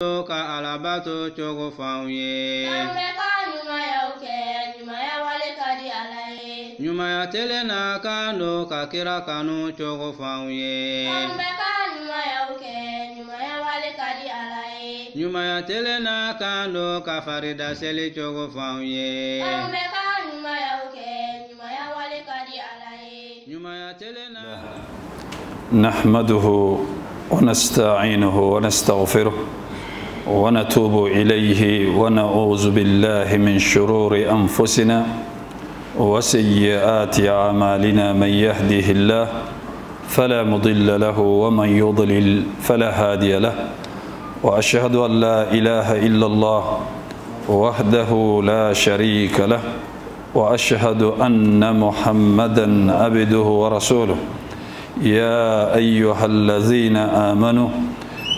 ka alabato chogo fauye nyuma ya telena kando ka kira kanu chogo fauye nyuma ya telena kando ka farida seli chogo fauye nyuma ya telena نحمده ونستعينه ونستغفره ونتوب إليه ونعوذ بالله من شرور أنفسنا وسيئات أعمالنا من يهده الله فلا مضل له ومن يضلل فلا هادي له وأشهد أن لا إله إلا الله وحده لا شريك له وأشهد أن محمدا عبده ورسوله يا أيها الذين آمنوا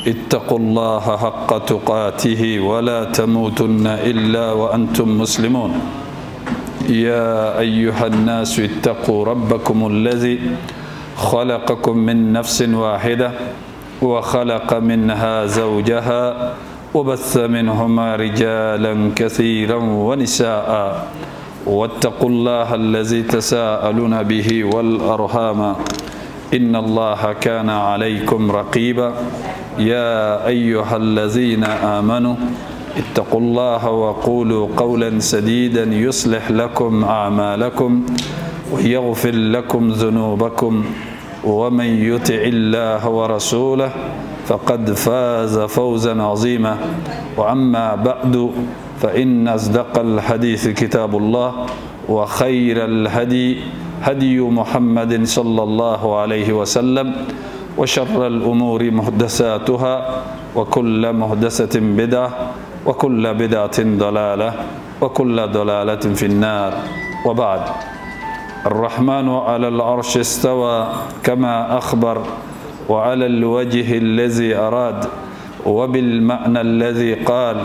اتقوا الله حق تقاته ولا تموتن إلا وأنتم مسلمون يا أيها الناس اتقوا ربكم الذي خلقكم من نفس واحدة وخلق منها زوجها وبث منهما رجالا كثيرا ونساء واتقوا الله الذي تساءلون به والأرحام إن الله كان عليكم رقيبا يا أيها الذين آمنوا اتقوا الله وقولوا قولا سديدا يصلح لكم أعمالكم ويغفر لكم ذنوبكم ومن يطع الله ورسوله فقد فاز فوزا عظيما وأما بعد فإن أصدق الحديث كتاب الله وخير الهدي هدي محمد صلى الله عليه وسلم وشر الأمور محدثاتها وكل محدثة بدعة وكل بدعة ضلالة وكل ضلالة في النار وبعد الرحمن على العرش استوى كما أخبر وعلى الوجه الذي أراد وبالمعنى الذي قال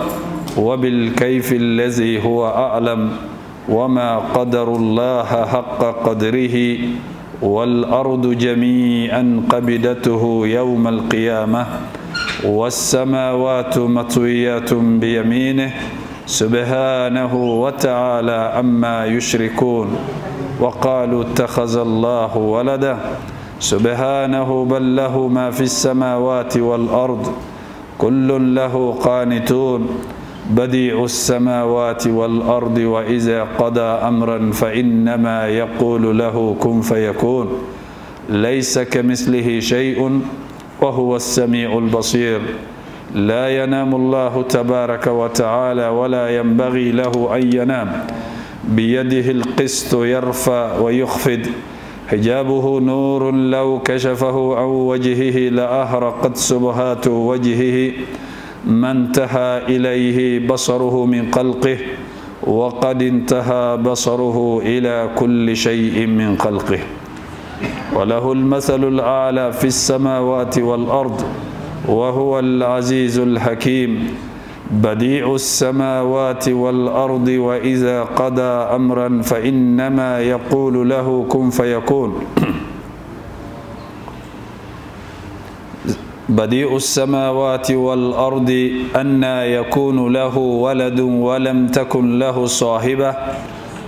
وبالكيف الذي هو أعلم وما قدر الله حق قدره والأرض جميعا قبضته يوم القيامة والسماوات مطويات بيمينه سبحانه وتعالى عما يشركون وقالوا اتخذ الله ولدا سبحانه بل له ما في السماوات والأرض كل له قانتون بديع السماوات والأرض وإذا قضى أمرا فإنما يقول له كن فيكون ليس كمثله شيء وهو السميع البصير لا ينام الله تبارك وتعالى ولا ينبغي له أن ينام بيده القسط يرفع ويخفض حجابه نور لو كشفه عن وجهه لأهرقت سبحات وجهه ما انتهى إليه بصره من خلقه وقد انتهى بصره إلى كل شيء من خلقه وله المثل الأعلى في السماوات والأرض وهو العزيز الحكيم بديع السماوات والأرض وإذا قضى أمرا فإنما يقول له كن فيكون بديع السماوات والأرض أنى يكون له ولد ولم تكن له صاحبة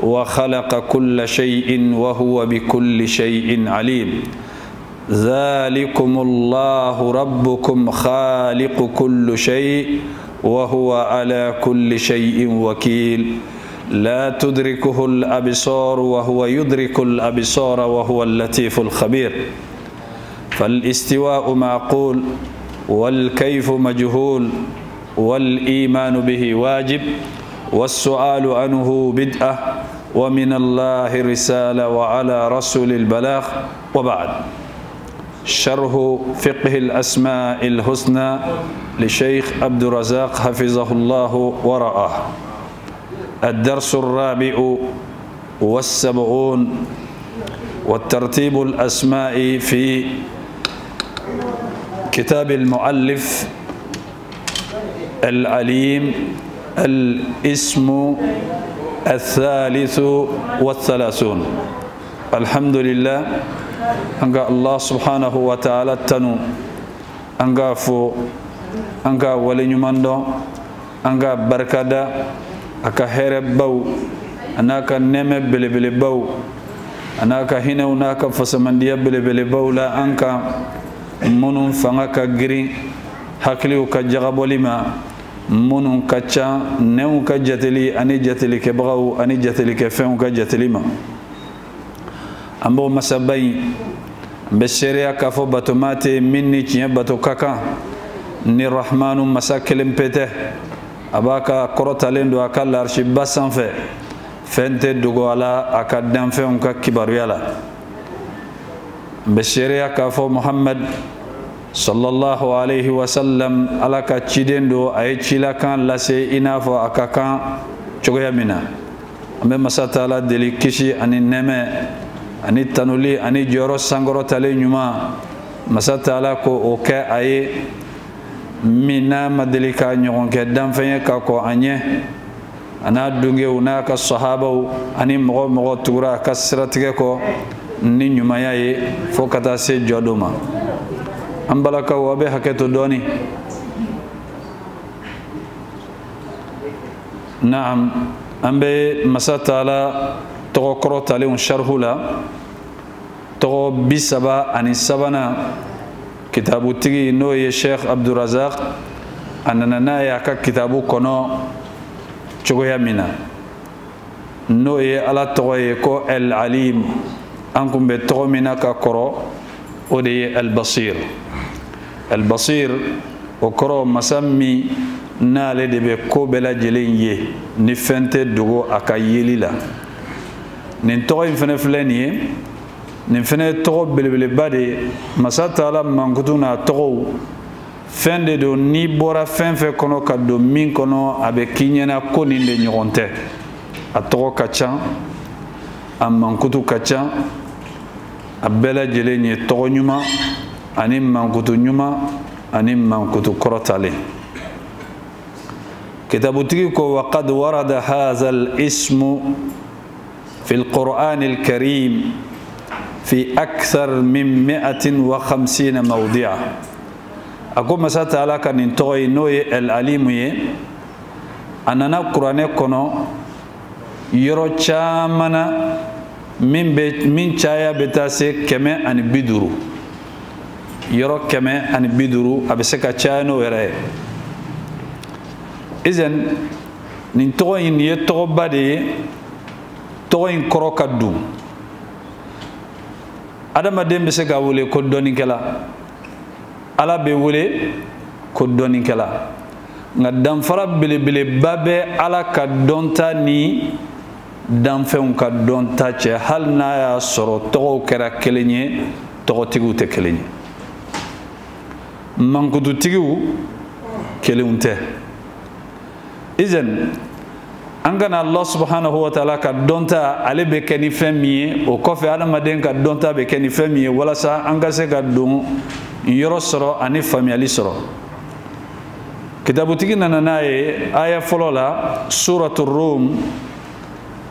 وخلق كل شيء وهو بكل شيء عليم ذلكم الله ربكم خالق كل شيء وهو على كل شيء وكيل لا تدركه الأبصار وهو يدرك الأبصار وهو اللطيف الخبير فالاستواء معقول والكيف مجهول والإيمان به واجب والسؤال عنه بدعة ومن الله رسالة وعلى رسول البلاغ وبعد شرح فقه الأسماء الحسنى لشيخ عبد الرزاق حفظه الله ورعاه الدرس الرابع والسبعون والترتيب الأسماء في كتاب المؤلف العليم الاسم الثالث والثلاثون الحمد لله أنك الله سبحانه وتعالى تنو أنك فو anga wale nyumando anga barkada aka here baw anaka neme belebele baw anaka hina unaka fasamandiya belebele baw la anka munun fanga ka giri hakliu ka jagabolima munun kacha new ka jateli ani jateli ke baw ani jateli ke fen ka jatelima ambo masabay besheria kafo batomate minni tiye bato kaka ni rahmanu masakelem pete abaka korotalendo akala arshi basanfe fente dugo ala akadam fe onka kibaru yala besheria kafo muhammad sallallahu alayhi wa sallam alaka chidendo ay chila kan lase inafo akaka chogoyamina ambe masata ala deli kishi ani neme ani tanuli ani joro sangoro tale nyuma masata ala ko oke aye mina madelika nyogon ke danfanye ka ko anye ana dunge una ka sahaba ani mogo tura ka siratige ko ni nyuma yaye fo kata se jodoma ambalaka wabe haketo doni naam ambe masata ala to koro tale un sharhula to bisaba ani sabana kitabu tigi no ye Sheikh Abdul Razak anana ya ka kitabu kono chogoya mina no ye ala to ye ko al alim ankum be to mina ka koro o de al basir o koro masammi nale de be ko bela jelen ye ni fente dugo aka yelila nin to in fene fleni nin fene to belebele bade masata ala mankutuna to fende do ni bora fenfe kono ka do min kono abe kinyana ko nin de nyoronte a to kacha am mankutu kacha abela jelenye to nyuma ani mankutu nyuma ani mankutu korotale kitabu tigi ko waqad warada hadha al ismu في القرآن الكريم في أكثر من 150 موضع أقول مسات على كان ينتهي نوي العليم أننا القرآن كنا يرو شامنا من شايا بتاسي كما أن بدرو يرو كما أن بدرو أبسك شانو وراء إذن ننتهي نيتو بدي toyin koro kaddu adama dembe se ga wole ko doni kala ala be wole ko doni kala nga dam fara bele babe ala ka donta ni dam feun ka donta che hal na ya soro to kera kelenye to tigu te kelenye mankudu tigu kelunte izen angana Allah subhanahu wa ta'ala ka donta ale be keni femiye o kofe adamaden ka donta be keni femiye wala sa anga se ka don yoro soro ani family soro kitabu tigi nana ye aya folola suratul rum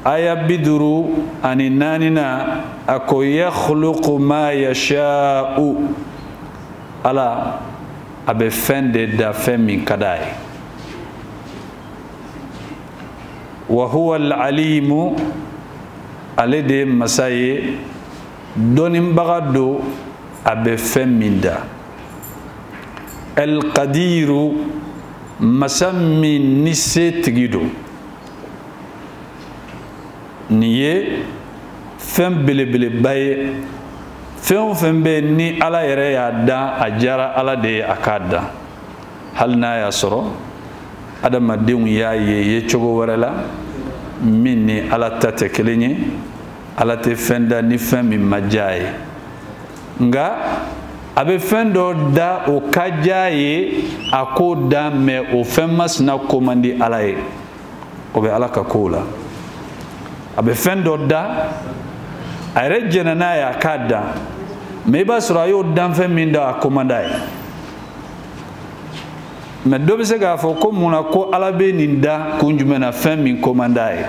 aya biduru ani nanina ako yakhluqu ma yasha'u ala abe fende da femi kadai وهو العليم الذي مساي دون بغدو أبي فمندا القدير مسمي نسي تجدو نيه فم بلي باي فم بني على يريا دا أجرا على دي أكادا هل نايا سرو adama deun ya ye chogo warala minni ala tate kelenye ala te fenda ni fami majaye nga abe fendo da o kajaye akoda me o femas na komandi alaye obe ala ka kola abe fendo da ayre jenana ya kada me ba sura yo dan feminda akomandaye mais do be se ga fo ko muna ko ala be ninda kunjumena fami komandai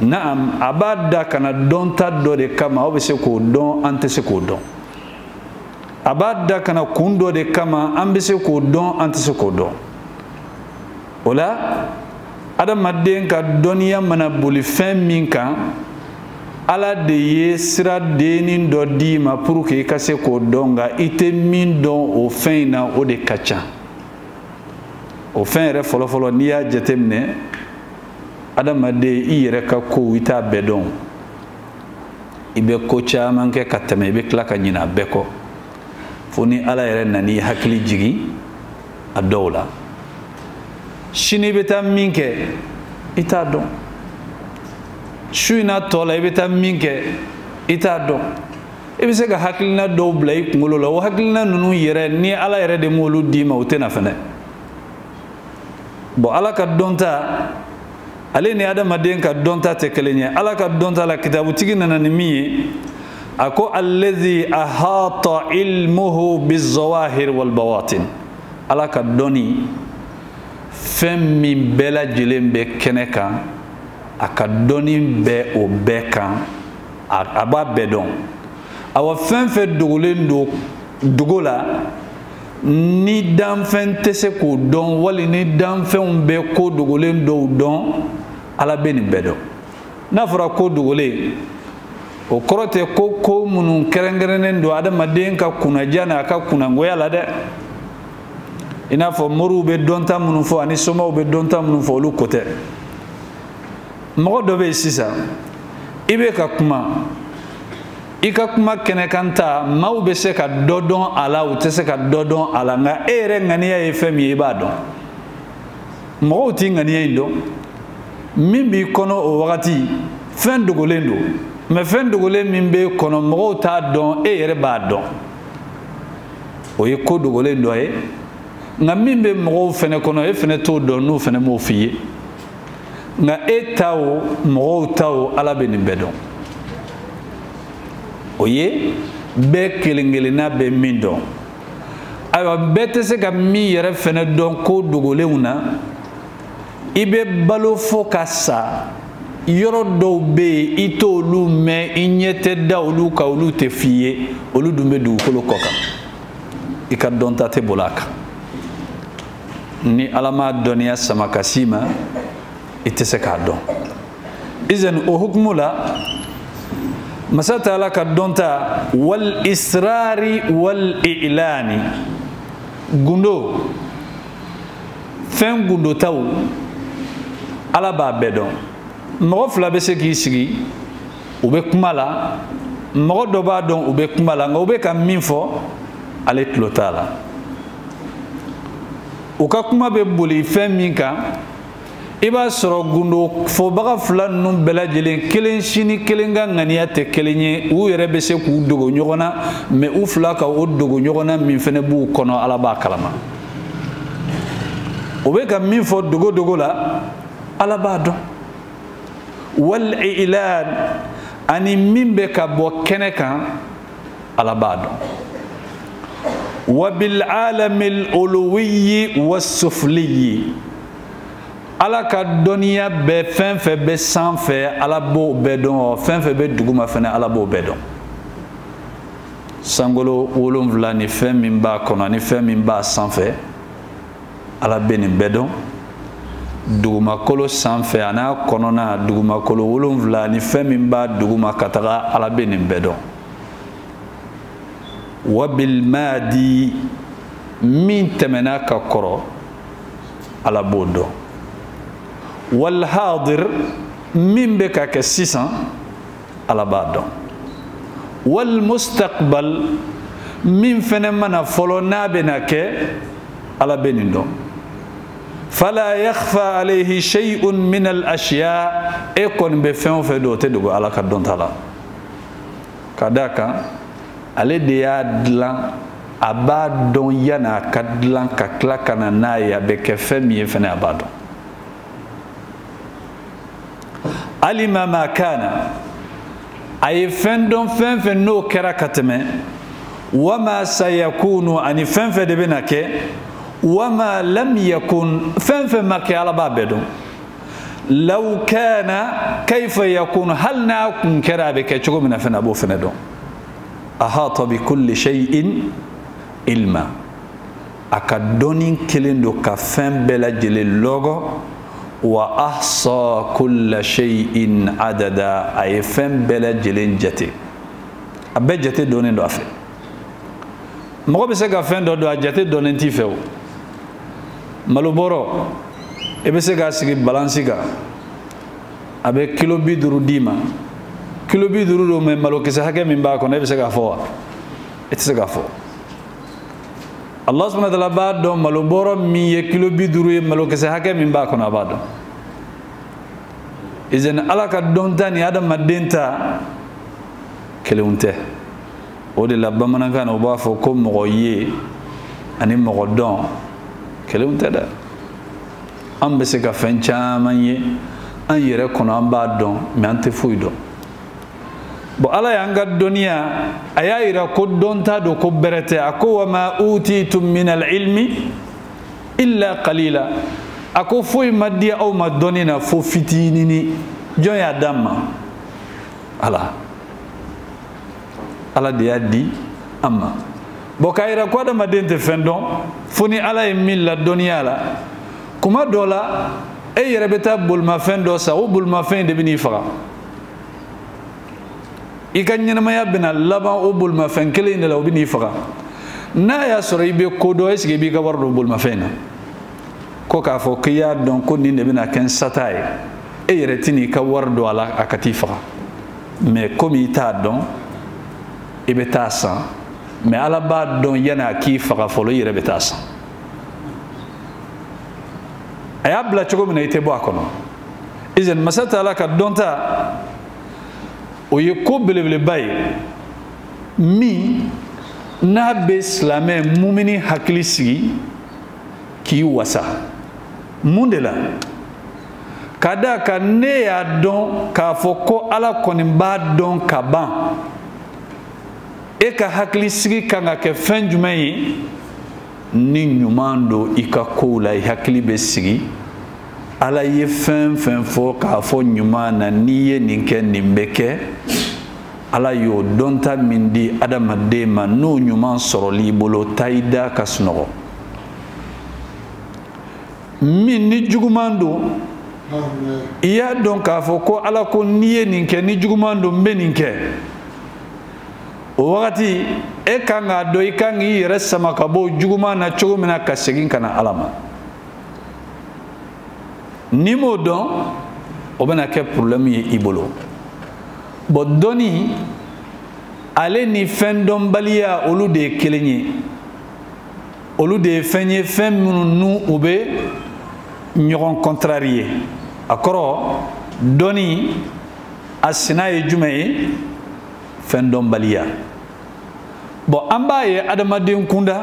naam abada kana donta do de kama o be se ko don ante se ko don a b'a da kana kun dɔ de kama an bɛ se k'o dɔn an tɛ se k'o dɔn o la adamaden ka dɔnniya mana boli fɛn min kan ala de ye sira dennin dɔ d'i ma pour que i ka se k'o dɔn nka i tɛ min dɔn o fɛn in na o de ka ca o fɛn yɛrɛ fɔlɔfɔlɔ n'i y'a jateminɛ adamaden i yɛrɛ ka kow i t'a bɛɛ dɔn i bɛ ko caman kɛ ka tɛmɛ i bɛ tila ka ɲinɛ a bɛɛ kɔ fo ni ala yɛrɛ nan'i hakili jigi a dɔw la sini i bɛ taa min kɛ i t'a dɔn su in n'a tɔ la i bɛ taa min kɛ i t'a dɔn i bɛ se ka hakilina dɔw bila i kunkolo la o hakilina ninnu yɛrɛ ni ala yɛrɛ de m'olu d'i ma o tɛ na fɛnɛ bon ala ka dɔnta ale ni adamaden ka dɔnta tɛ kelen ye ala ka dɔnta la kitabutigi nana ni min ye a ko allazi ahata ilmuhu bizawahir wal bawatin ala ka dɔnni fɛn min bɛɛ lajɛlen bɛ kɛnɛ kan a ka dɔnni bɛ o bɛɛ kan a b'a bɛɛ dɔn awa fɛn fɛn dogolen don dogo la ni danfɛn tɛ se k'o dɔn wali ni danfɛnw bɛ ko dogolen dɔw dɔn ala bɛ nin bɛɛ dɔn n'a fɔra ko dogolen o kɔrɔ tɛ ko ko minnu kɛrɛnkɛrɛnnen don adamaden ka kunnaja n'a ka kunnangoya la dɛ i n'a fɔ moriw bɛ dɔnta minnu fɔ ani somaw bɛ dɔnta minnu fɔ olu ko tɛ mɔgɔ dɔ bɛ yen sisan i bɛ ka kuma i ka kuma kɛnɛkan ta maaw bɛ se ka dɔ dɔn a la u tɛ se ka dɔ dɔn a la nka e yɛrɛ ŋaniya ye fɛn min ye i b'a dɔn mɔgɔw t'i ŋaniya in dɔn min b'i kɔnɔ o wagati fɛn dogolen don mɛ fɛn dogolen min b'e kɔnɔ mɔgɔw t'a dɔn e yɛrɛ b'a dɔn o ye ko dogolen dɔ ye nka min bɛ mɔgɔw fɛnɛ kɔnɔ e fɛnɛ t'o dɔn n'o fɛnɛ m'o f'i ye nka e ta o mɔgɔw ta o ala bɛ nin bɛɛ dɔn o ye bɛɛ kelen kelenna bɛ min dɔn ayiwa bɛɛ tɛ se ka min yɛrɛ fɛnɛ dɔn ko dogolenw na i bɛ balo fo ka sa yɔrɔ dɔw bɛ yen i t'olu mɛn i ɲɛ tɛ da olu kan olu tɛ f'i ye olu dun bɛ dugukolo kɔ kan i ka dɔnta tɛ boli a kan ni ala m'a dɔnniya sama ka s'i ma i tɛ se k'a dɔn izan o hukumu la masa taala ka dɔnta wal israri wal i'lani gundo fɛn gundotaw ala b'a bɛɛ dɔn mɔgɔ fila bɛ se k'i sigi u bɛ kuma la mɔgɔ dɔ b'a dɔn u bɛ kuma la nka u bɛ ka min fɔ ale tulo t'a la u ka kuma bɛ boli fɛn min kan i b'a sɔrɔ gundo fɔbaga fila ninnu bɛɛ lajɛlen kelen si ni kelen ka ŋaniya tɛ kelen ye u yɛrɛ bɛ se k'u dogo ɲɔgɔn na mɛ u fila ka o dogo ɲɔgɔn na min fɛnɛ b'u kɔnɔ ala b'a kalama u bɛ ka min fɔ dogo dogo la ala b'a dɔn wal i'lan ani min bɛ ka bɔ kɛnɛ kan ala b'a dɔn wa bil alamil uluwiyyi was sufliyyi ala ka dɔnniya bɛɛ fɛn fɛn bɛ sanfɛ ala b'o bɛɛ dɔn fɛn fɛn bɛ duguma fɛnɛ ala b'o bɛɛ dɔn sankolo 7 ni fɛn min b'a kɔnɔ ni fɛn min b'a sanfɛ ala bɛ nin bɛɛ dɔn dugumakolo sanfɛ a n'a kɔnɔna dugumakolo 7 ni fɛn min b'a duguma ka taga ala bɛ nin bɛɛ dɔn wa bil madi min tɛmɛna ka kɔrɔ ala b'o dɔn wal hadir min bɛ ka kɛ sisan ala b'a dɔn wal mustaqbal min fɛnɛ mana fɔlɔ n'a bɛna kɛ ala bɛ nin dɔn fala yakhfa alayhi shay'un min al ashya e kɔni bɛ fɛn o fɛn dɔn o tɛ dogo ala ka dɔnta la ka d'a kan ale de y'a dilan a b'a dɔn yan'a ka dilan ka tila ka na n'a ye a bɛ kɛ fɛn min ye fɛnɛ a b'a dɔn alima ma kana a ye fɛn dɔn fɛn fɛn n'o kɛra ka tɛmɛ wama sayakunu ani fɛn fɛn de bɛna kɛ wama lam yakun fɛn fɛn ma kɛ ala b'a bɛɛ dɔn law kana kayfa yakunu hali n'a kun kɛra a bɛ kɛ cogo min na fɛnɛ a b'o fɛnɛ dɔn ahata bi kulli shay'in ilma aka doni kelen do ka fɛn bɛɛ lajɛlen lɔgɔ wa ahsa kulla shay'in adada a ye fɛn bɛɛ lajɛlen jate a bɛɛ jate donnen do a fɛ mɔgɔ bɛ se ka fɛn dɔ don a jate donnen t'i fɛ o malobɔrɔ i bɛ se k'a sigi balansi kan a bɛ kilo 50 d'i ma kilo 50 don mɛ malokisɛ hakɛ min b'a kɔnɔ e bɛ se k'a fɔ wa e tɛ se k'a fɔ Allah subhanahu wa ta'ala b'a dɔn malobɔrɔ min ye kilo 50 ye malokisɛ hakɛ min b'a kɔnɔ a b'a dɔn izin ala ka dɔnta ni adamaden ta kelenw tɛ o de la bamanankan na u b'a fɔ ko mɔgɔ ye ani mɔgɔ dɔn kelenw tɛ dɛ an bɛ se ka fɛn caman ye an yɛrɛ kɔnɔ an b'a dɔn mɛ an tɛ foyi dɔn bon ala y'an ka dɔnniya a y'a yira ko dɔnta don ko bɛrɛ tɛ a ko wa ma utitum min al-ilmi illa qalila a ko foyi ma di aw ma dɔnni na fo fitinini jɔn y'a d'an ma ala de y'a di an ma bon k'a yira ko adamaden tɛ fɛn dɔn fo ni ala ye min la dɔnniya la kuma dɔ la e yɛrɛ bɛ taa bolimafɛn dɔ san o bolimafɛn de bɛ n'i faga i ka ɲɛnamaya bɛna laban o bolimafɛn kelen de la o bɛ n'i faga n'a y'a sɔrɔ i bɛ ko dɔn est-ce que i b'i ka wari don bolimafɛn na ko k'a fɔ k'i y'a dɔn ko nin de bɛna kɛ n sata ye e yɛrɛ tɛ n'i ka wari don a la a ka t'i faga mais komi i t'a dɔn i bɛ taa san mais ala b'a dɔn yanni a k'i faga fɔlɔ i yɛrɛ bɛ taa san a y'a bila cogo min na i tɛ bɔ a kɔnɔ izin masa taala ka dɔnta o ye ko belebeleba ye min n'a bɛ silamɛ mumini hakili sigi k'i wasa mun de la ka d'a kan ne y'a dɔn k'a fɔ ko ala kɔni b'a dɔn ka ban e ka hakili sigi kan ka kɛ fɛn jumɛn ye ni ɲuman don i ka kow la i hakili bɛ sigi ala ye fɛn fɛn fɔ k'a fɔ ɲuman na n'i ye nin kɛ nin bɛ kɛ ala y'o dɔnta min di adamaden ma n'o ɲuman sɔrɔli bolo taa i da ka sunɔgɔ min ni juguman don i y'a dɔn k'a fɔ ko ala ko n'i ye nin kɛ ni juguman don n bɛ nin kɛ o wagati e kan k'a dɔn i kan k'i yɛrɛ sama ka bɔ juguman na cogo min na ka segin ka na ala ma n'i m'o dɔn o bɛna kɛ problème ye i bolo bon dɔnni ale ni fɛn dɔnbaliya olu de ye kelen ye olu de ye fɛn ye fɛn minnu n'u u bɛ ɲɔgɔn contrarier a kɔrɔ dɔnni a sina ye jumɛn ye fɛn dɔnbaliya bon an b'a ye adamaden kunda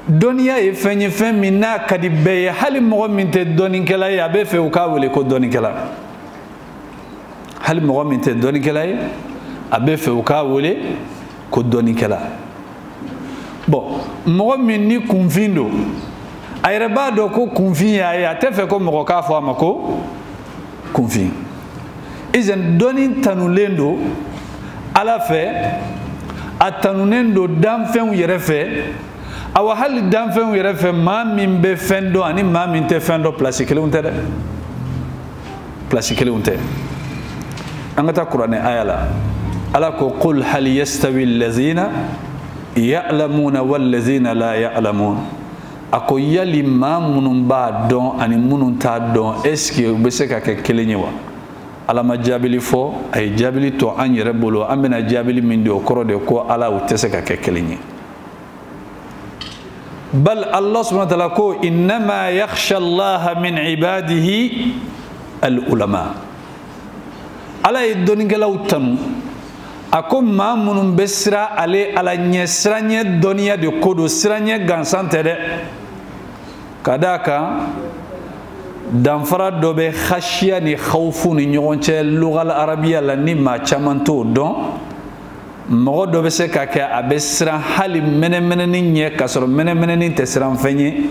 dɔnniya ye fɛn ye fɛn min n'a ka di bɛɛ ye hali mɔgɔ min tɛ dɔnnikɛla ye a bɛ fɛ u k'a wele ko dɔnnikɛla hali mɔgɔ min tɛ dɔnnikɛla ye a bɛ fɛ u k'a wele ko dɔnnikɛla bon mɔgɔ min ni kunfin don a yɛrɛ b'a dɔn ko kunfin y'a ye a tɛ fɛ ko mɔgɔ k'a fɔ a ma ko kunfin izin dɔnni tanulen don ala fɛ a tanunen don danfɛnw yɛrɛ fɛ awa hali danfɛnw yɛrɛ fɛ maa min bɛ fɛn dɔn ani maa min tɛ fɛn dɔn place kelenw tɛ dɛ place kelenw tɛ an ka taa kuranɛ aya la ala ko qul hal yastawi allazina ya'lamuna wallazina la ya'lamun a ko yali maa minnu b'a dɔn ani minnu t'a dɔn est ce que u bɛ se ka kɛ kelen ye wa ala ma jaabili fɔ a ye jaabili to an yɛrɛ bolo an bɛna jaabili min di o kɔrɔ de ko ala u tɛ se ka kɛ kelen ye bal Allah subhanahu wa ta'ala ko innama yakhsha Allah min ibadihi al ulama ala ye dɔnnikɛlaw tanu a ko maa minnu bɛ siran ale ala ɲɛ siranɲɛ dɔnniya de ko don siranɲɛ gansan tɛ dɛ ka d'a kan danfara dɔ bɛ khashiya ni khawfu ni ɲɔgɔn cɛ lugal arabiya la ni maa caman t'o dɔn mɔgɔ dɔ bɛ se ka kɛ a bɛ siran hali mɛnɛmɛnɛni ɲɛ k'a sɔrɔ mɛnɛmɛnɛni tɛ siran fɛn ye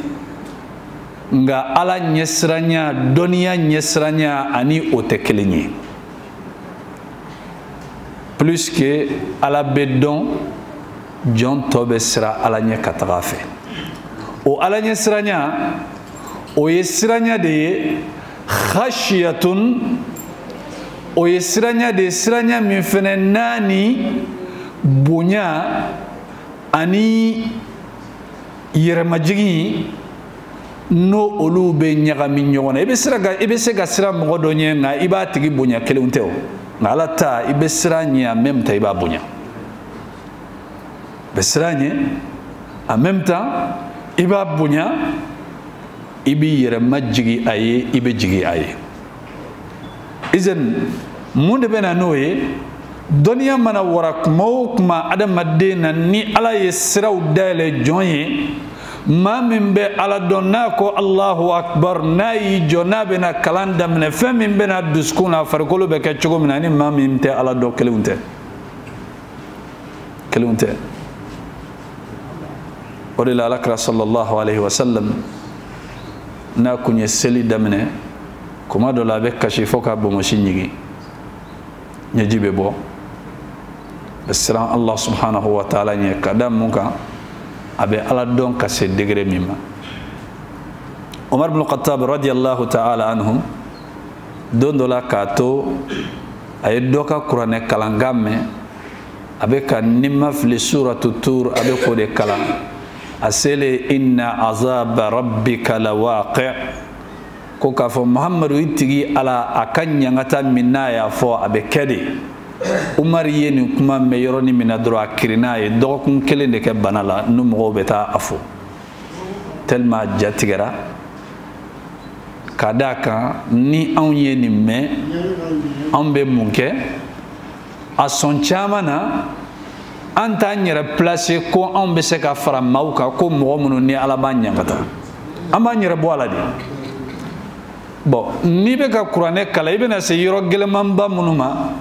nka ala ɲɛsiranya dɔnniya ɲɛsiranya ani o tɛ kelen ye plus que ala bɛ dɔn jɔn tɔ bɛ sira ala ɲɛ ka taga fɛ o ala ɲɛ siranya o ye siranya de ye khashiyatun o ye siranya de siranya min fɛnɛ naani bonya ani yɛrɛmajigi no olu bɛ ɲagami ɲɔgɔn na i bɛ se ka sira mɔgɔ dɔ ɲɛ nka i b'a tigi bonya kelenw tɛ o nka ala ta i bɛ sira ɲɛ en même temps i b'a bonya bɛ sira ɲɛ en même temps i b'a bonya i b'i yɛrɛmajigi a ye i bɛ jigi a ye izan mun de bɛ na n'o ye dɔnniya mana wara kuma o kuma adamaden na ni ala ye siraw dayɛlɛ jɔn ye maa min bɛ ala dɔn n'a ko Allahu akbar n'a y'i jɔ n'a bɛna kalan daminɛ fɛn min bɛna dusukun na farikolo bɛ kɛ cogo min na ni maa min tɛ ala dɔn kelenw tɛ o de la alakira sallallahu alaihi wasallam n'a kun ye seli daminɛ kuma dɔ la a bɛ kasi fo ka bonmosi ɲigi ɲɛji bɛ bɔ bɛ siran Allah subhanahu wa ta'ala ɲɛ ka da mun kan a bɛ ala dɔn ka se degré min ma Umar ibn Khattab radiyallahu ta'ala anhu don dɔ la k'a to a ye dɔ ka kuranɛ kalankan mɛn a bɛ ka nima fili suratu tur a bɛ k'o de kalan a selen inna azaba rabbika lawaqi' ko k'a fɔ Muhammadu i tigi ala a ka ɲangata min n'a y'a fɔ a bɛ kɛ de Umar ye nin kuma mɛn yɔrɔnin min na dɔrɔn a kirinna a ye dɔgɔkun kelen de kɛ bana la ni mɔgɔw bɛ taa a fɔ tellement a ja tigɛra ka d'a kan ni anw ye nin mɛn anw bɛ mun kɛ a sɔn caman na an t'an yɛrɛ placer ko anw bɛ se ka fara maaw kan ko mɔgɔ minnu ni ala b'an ɲangata an b'an yɛrɛ bɔ a la de bon n'i bɛ ka kuranɛ kalan i bɛna se yɔrɔ gɛlɛmanba minnu ma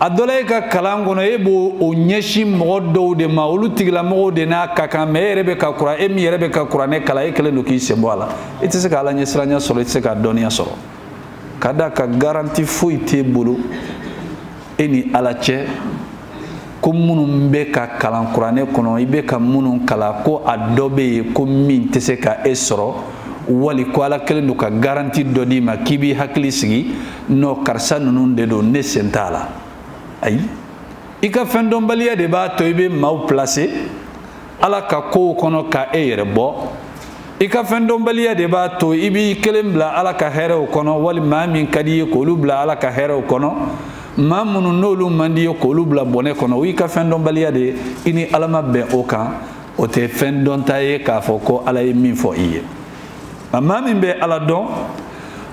a dɔ la e ka kalan kɔnɔ e b'o ɲɛsin mɔgɔ dɔw de ma olu tigilamɔgɔw de n'a ka kan mais e yɛrɛ bɛ ka kuran e min yɛrɛ bɛ ka kuranɛ kalan e kɛlen don k'i sen bɔ a la i tɛ se ka ala ɲɛsiranya sɔrɔ i tɛ se ka dɔnniya sɔrɔ ka d'a kan garanti foyi t'e bolo e ni ala cɛ ko minnu bɛ ka kalan kuranɛ kɔnɔ i bɛ ka minnu kalan ko a dɔ bɛ yen ko min tɛ se ka e sɔrɔ wali ko ala kelen don ka garanti dɔ d'i ma k'i b'i hakili sigi n'o karisa ninnu de don ne sen t'a la ayi i ka fɛn dɔnbaliya de b'a to i bɛ maaw placer ala ka kow kɔnɔ ka e yɛrɛ bɔ i ka fɛn dɔnbaliya de b'a to i b'i kelen bila ala ka hɛrɛw kɔnɔ wali maa min ka di ye k'olu bila ala ka hɛrɛw kɔnɔ maa minnu n'olu man di ye k'olu bila bɔnɛ kɔnɔ o y'i ka fɛn dɔnbaliya de ye i ni ala ma bɛn o kan o tɛ fɛn dɔnta ye k'a fɔ ko ala ye min fɔ i ye nka maa min bɛ ala dɔn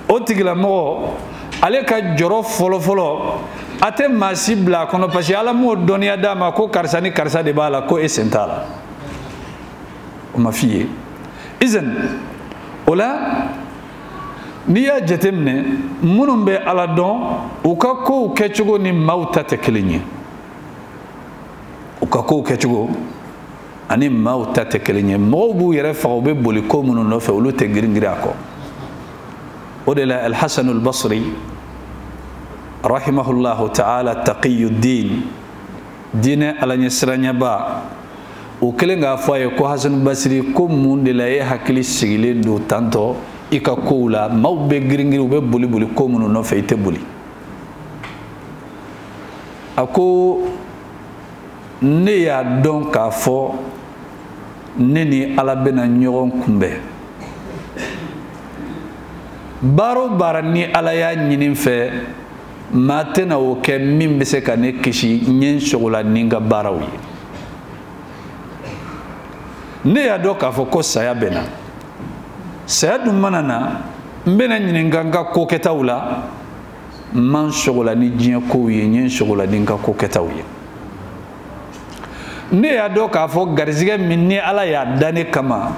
o tigilamɔgɔ ale ka jɔrɔ fɔlɔfɔlɔ a tɛ maa si bila a kɔnɔ parce que ala m'o dɔnniya d'a ma ko karisa ni karisa de b'a la ko e sen t'a la o ma f'i ye izan o la n'i y'a jateminɛ minnu bɛ ala dɔn u ka kow kɛcogo ni maaw ta tɛ kelen ye u ka kow kɛcogo ani maaw ta tɛ kelen ye mɔgɔw b'u yɛrɛ faga u bɛ boli ko minnu nɔfɛ olu tɛ girin-girin a kɔ o de la Al-Hasan al-Basri rahimahullahu ta'ala taqiyuddin diinɛ ala ɲɛsiranyaba o kelen k'a fɔ a ye ko Hasan Basri ko mun de la e hakili sigilen don tantɔ i ka kow la maaw bɛ girin-girin u bɛ boli-boli ko minnu nɔfɛ i tɛ boli a ko ne y'a dɔn k'a fɔ ne ni ala bɛna ɲɔgɔn kunbɛn baara o baara ni ala y'a ɲini fɛ maa tɛna o kɛ min bɛ se ka ne kisi ɲɛ sogola ni n ka baaraw ye ne y'a dɔn k'a fɔ ko saya bɛ na saya dun mana na n bɛna ɲininka n ka ko kɛtaw la n man sogola ni diɲɛ kow ye ɲɛ sogola ni n ka ko kɛtaw ye ne y'a dɔn k'a fɔ garizigɛ min ni ala y'a da ne kama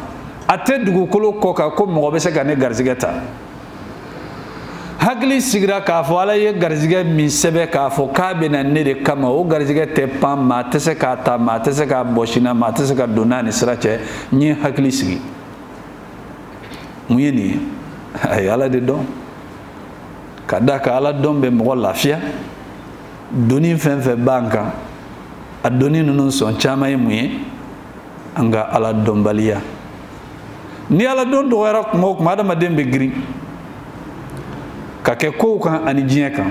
a tɛ dugukolo kɔ kan ko mɔgɔ bɛ se ka ne garizigɛ ta hakili sigira k'a fɔ ala ye garizigɛ min sɛbɛn k'a fɔ k'a bɛ na ne de kama o garizigɛ tɛ pan maa tɛ se k'a ta maa tɛ se k'a bɔsi na maa tɛ se ka don n'a ni sira cɛ n ye hakili sigi mun ye nin ye a ye ala de dɔn ka d'a kan ala dɔn bɛ mɔgɔ lafiya donni fɛn fɛn b'an kan a doni ninnu sɔn caman ye mun ye an ka ala dɔnbaliya ni ala dɔn dɔgɔyara kuma o kuma adamaden bɛ girin ka kɛ kow kan ani diɲɛ kan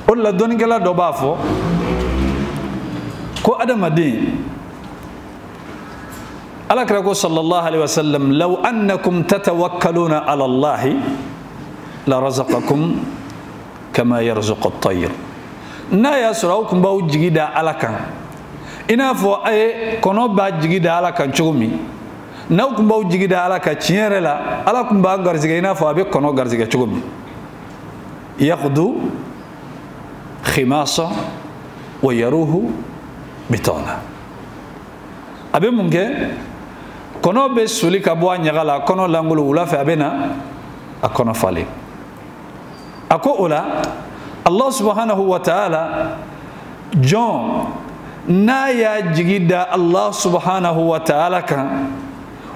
o de la dɔnnikɛla dɔ b'a fɔ ko adamaden alakira ko sallallahu alaihi wasallam law annakum tatawakkaluna ala allahi la razaqakum kama yarzuqu at-tayr n'a y'a sɔrɔ aw kun b'aw jigi da ala kan i n'a fɔ a ye kɔnɔ b'a jigi da ala kan cogo min n'aw kun b'aw jigi da ala kan tiɲɛ yɛrɛ la ala kun b'a garisɛgɛ i n'a fɔ a bɛ kɔnɔ garisɛgɛ cogo min yaghdu khimasa wa yaruhu bitana a bɛ mun kɛ kɔnɔ bɛ soli ka bɔ a ɲaga la kɔnɔ langolo wula fɛ a bɛ na a kɔnɔ falen a ko o la Allah subhanahu wa ta'ala jɔn n'a y'a jigi da Allah subhanahu wa ta'ala kan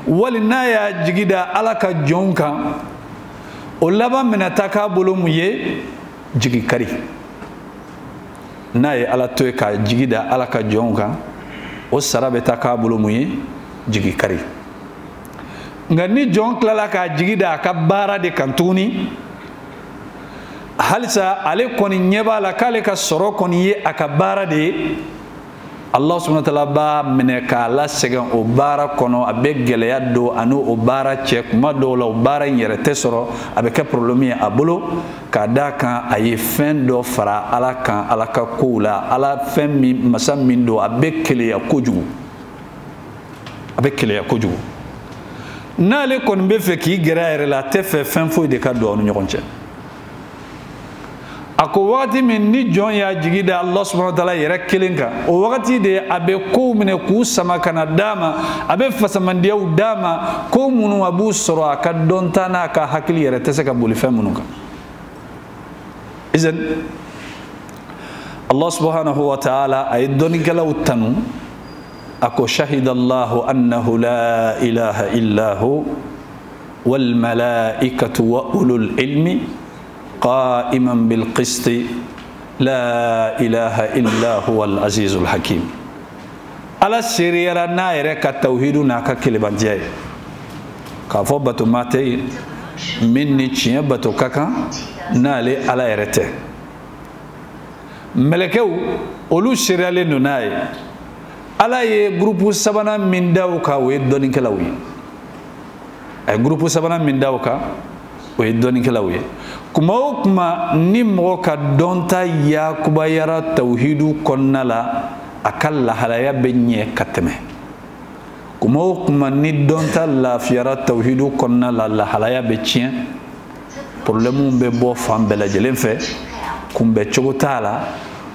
wali n'a y'a jigi da ala ka jɔnw kan o laban bɛna taa k'a bolo mun ye jigi kari n'a ye ala to ye ka jigi da ala ka jɔnw kan o sara bɛ taa k'a bolo mun ye jigi kari nka ni jɔn tilala k'a jigi da a ka baara de kan tuguni halisa ale kɔni ɲɛ b'a la k'ale ka sɔrɔ kɔni ye a ka baara de ye Allah subhanahu wa ta'ala b'a minɛ k'a lasɛgɛn o baara kɔnɔ a bɛ gɛlɛya don ani o baara cɛ kuma dɔw la o baara in yɛrɛ tɛ sɔrɔ a bɛ kɛ problème ye a bolo k'a d'a kan a ye fɛn dɔ fara ala kan ala ka kow la ala fɛn min masa min don a bɛ keleya kojugu a bɛ keleya kojugu n'ale kɔni bɛ fɛ k'i gɛrɛ a yɛrɛ la a tɛ fɛ fɛn foyi de ka don aw ni ɲɔgɔn cɛ a ko wagati min ni jɔn y'a jigi da Allah subhanahu wa ta'ala yɛrɛ kelen kan o wagati de a bɛ kow minɛ k'u sama ka na d'a ma a bɛ fasamandiyaw d'a ma ko minnu a b'u sɔrɔ a ka dɔnta n'a ka hakili yɛrɛ tɛ se ka boli fɛn minnu kan izan Allah subhanahu wa ta'ala a ye dɔnnikɛlaw tanu a ko shahidallahu annahu la ilaha illahu wal malaikatu wa ulul ilmi قائما بالقسط لا إله إلا هو العزيز الحكيم على سيريرا نايرة كتوحيد ناكا كلبان جاي كافو باتو ماتي مني تشين باتو كاكا نالي على يرته ملكو أولو سيريالي ناي على يه غروب سبانا من داوكا ويدوني كلاوي أي غروب سبانا من داوكا ويدوني كلاوي kuma o kuma ni mɔgɔ ka dɔnta yakubayara tawhidu kɔnɔna la a ka lahalaya bɛ ɲɛ ka tɛmɛ kuma o kuma ni dɔnta lafiyara tawhidu kɔnɔna la lahalaya bɛ tiɲɛ problèmew bɛ bɔ fan bɛɛ lajɛlen fɛ kunbɛ cogo t'a la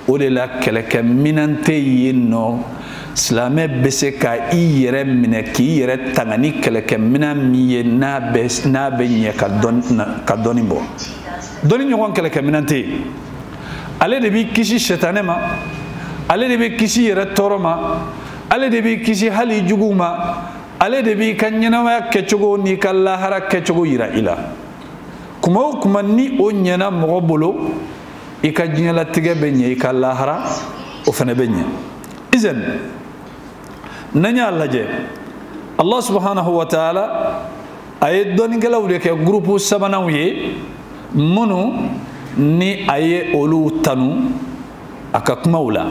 o de la kɛlɛkɛ minan tɛ yen nɔ silamɛ bɛ se ka i yɛrɛ minɛ k'i yɛrɛ tanga ni kɛlɛkɛ minan min ye n'a bɛ ɲɛ ka dɔnni bɔ dɔnni ɲɔgɔn kɛlɛkɛ minan tɛ yen ale de b'i kisi sɛtanɛ ma ale de b'i kisi yɛrɛ tɔɔrɔ ma ale de b'i kisi hali juguw ma ale de b'i ka ɲɛnamaya kɛcogo n'i ka lahara kɛcogo yira i la kuma o kuma ni o ɲɛna mɔgɔ bolo i ka diɲɛlatigɛ bɛ ɲɛ i ka lahara o fana bɛ ɲɛ izan n'an y'a lajɛ Allah subhanahu wa ta'ala a ye dɔnnikɛlaw de kɛ groupe sabananw ye minnu ni a ye olu tanu a ka kumaw la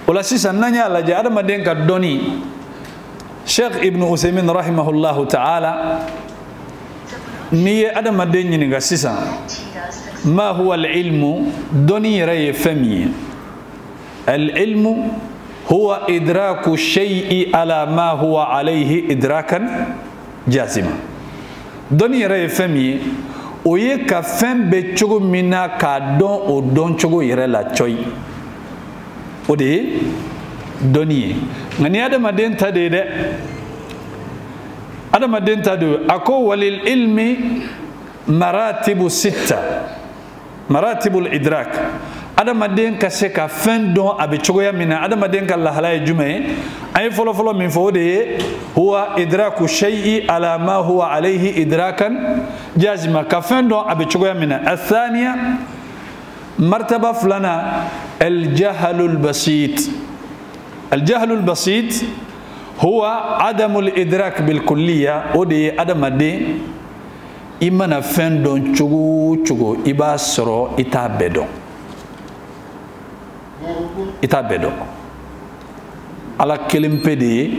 o la sisan n'an y'a lajɛ adamaden ka dɔnni Sheikh Ibn Uthaymin rahimahullahu ta'ala n'i ye adamaden ɲininka sisan ma huwa al-ilmu dɔnni yɛrɛ ye fɛn min ye al-ilmu huwa idraku shay'i ala ma huwa alayhi idrakan jazima dɔnni yɛrɛ ye fɛn min ye o ye ka fɛn bɛ cogo min na k'a dɔn o dɔn cogo yɛrɛ la coyi o de ye dɔnni ye nka ni adamaden ta de ye dɛ adamaden ta de ye a ko walil ilmi maratibu sitta maratibul idrak adamaden ka se ka fɛn dɔn a bɛ cogoya min na adamaden ka lahala ye jumɛn ye an ye fɔlɔfɔlɔ min fɔ o de ye huwa idraku shay'i ala ma huwa alayhi idrakan jazima ka fɛn dɔn a bɛ cogoya min na athaniya martaba filanan aljahalul basit الجهل البسيط هو عدم الإدراك بالكلية ودي عدم الدين إما نفهم دون تشوغو إبا سرو إتابدو على كلمة بدي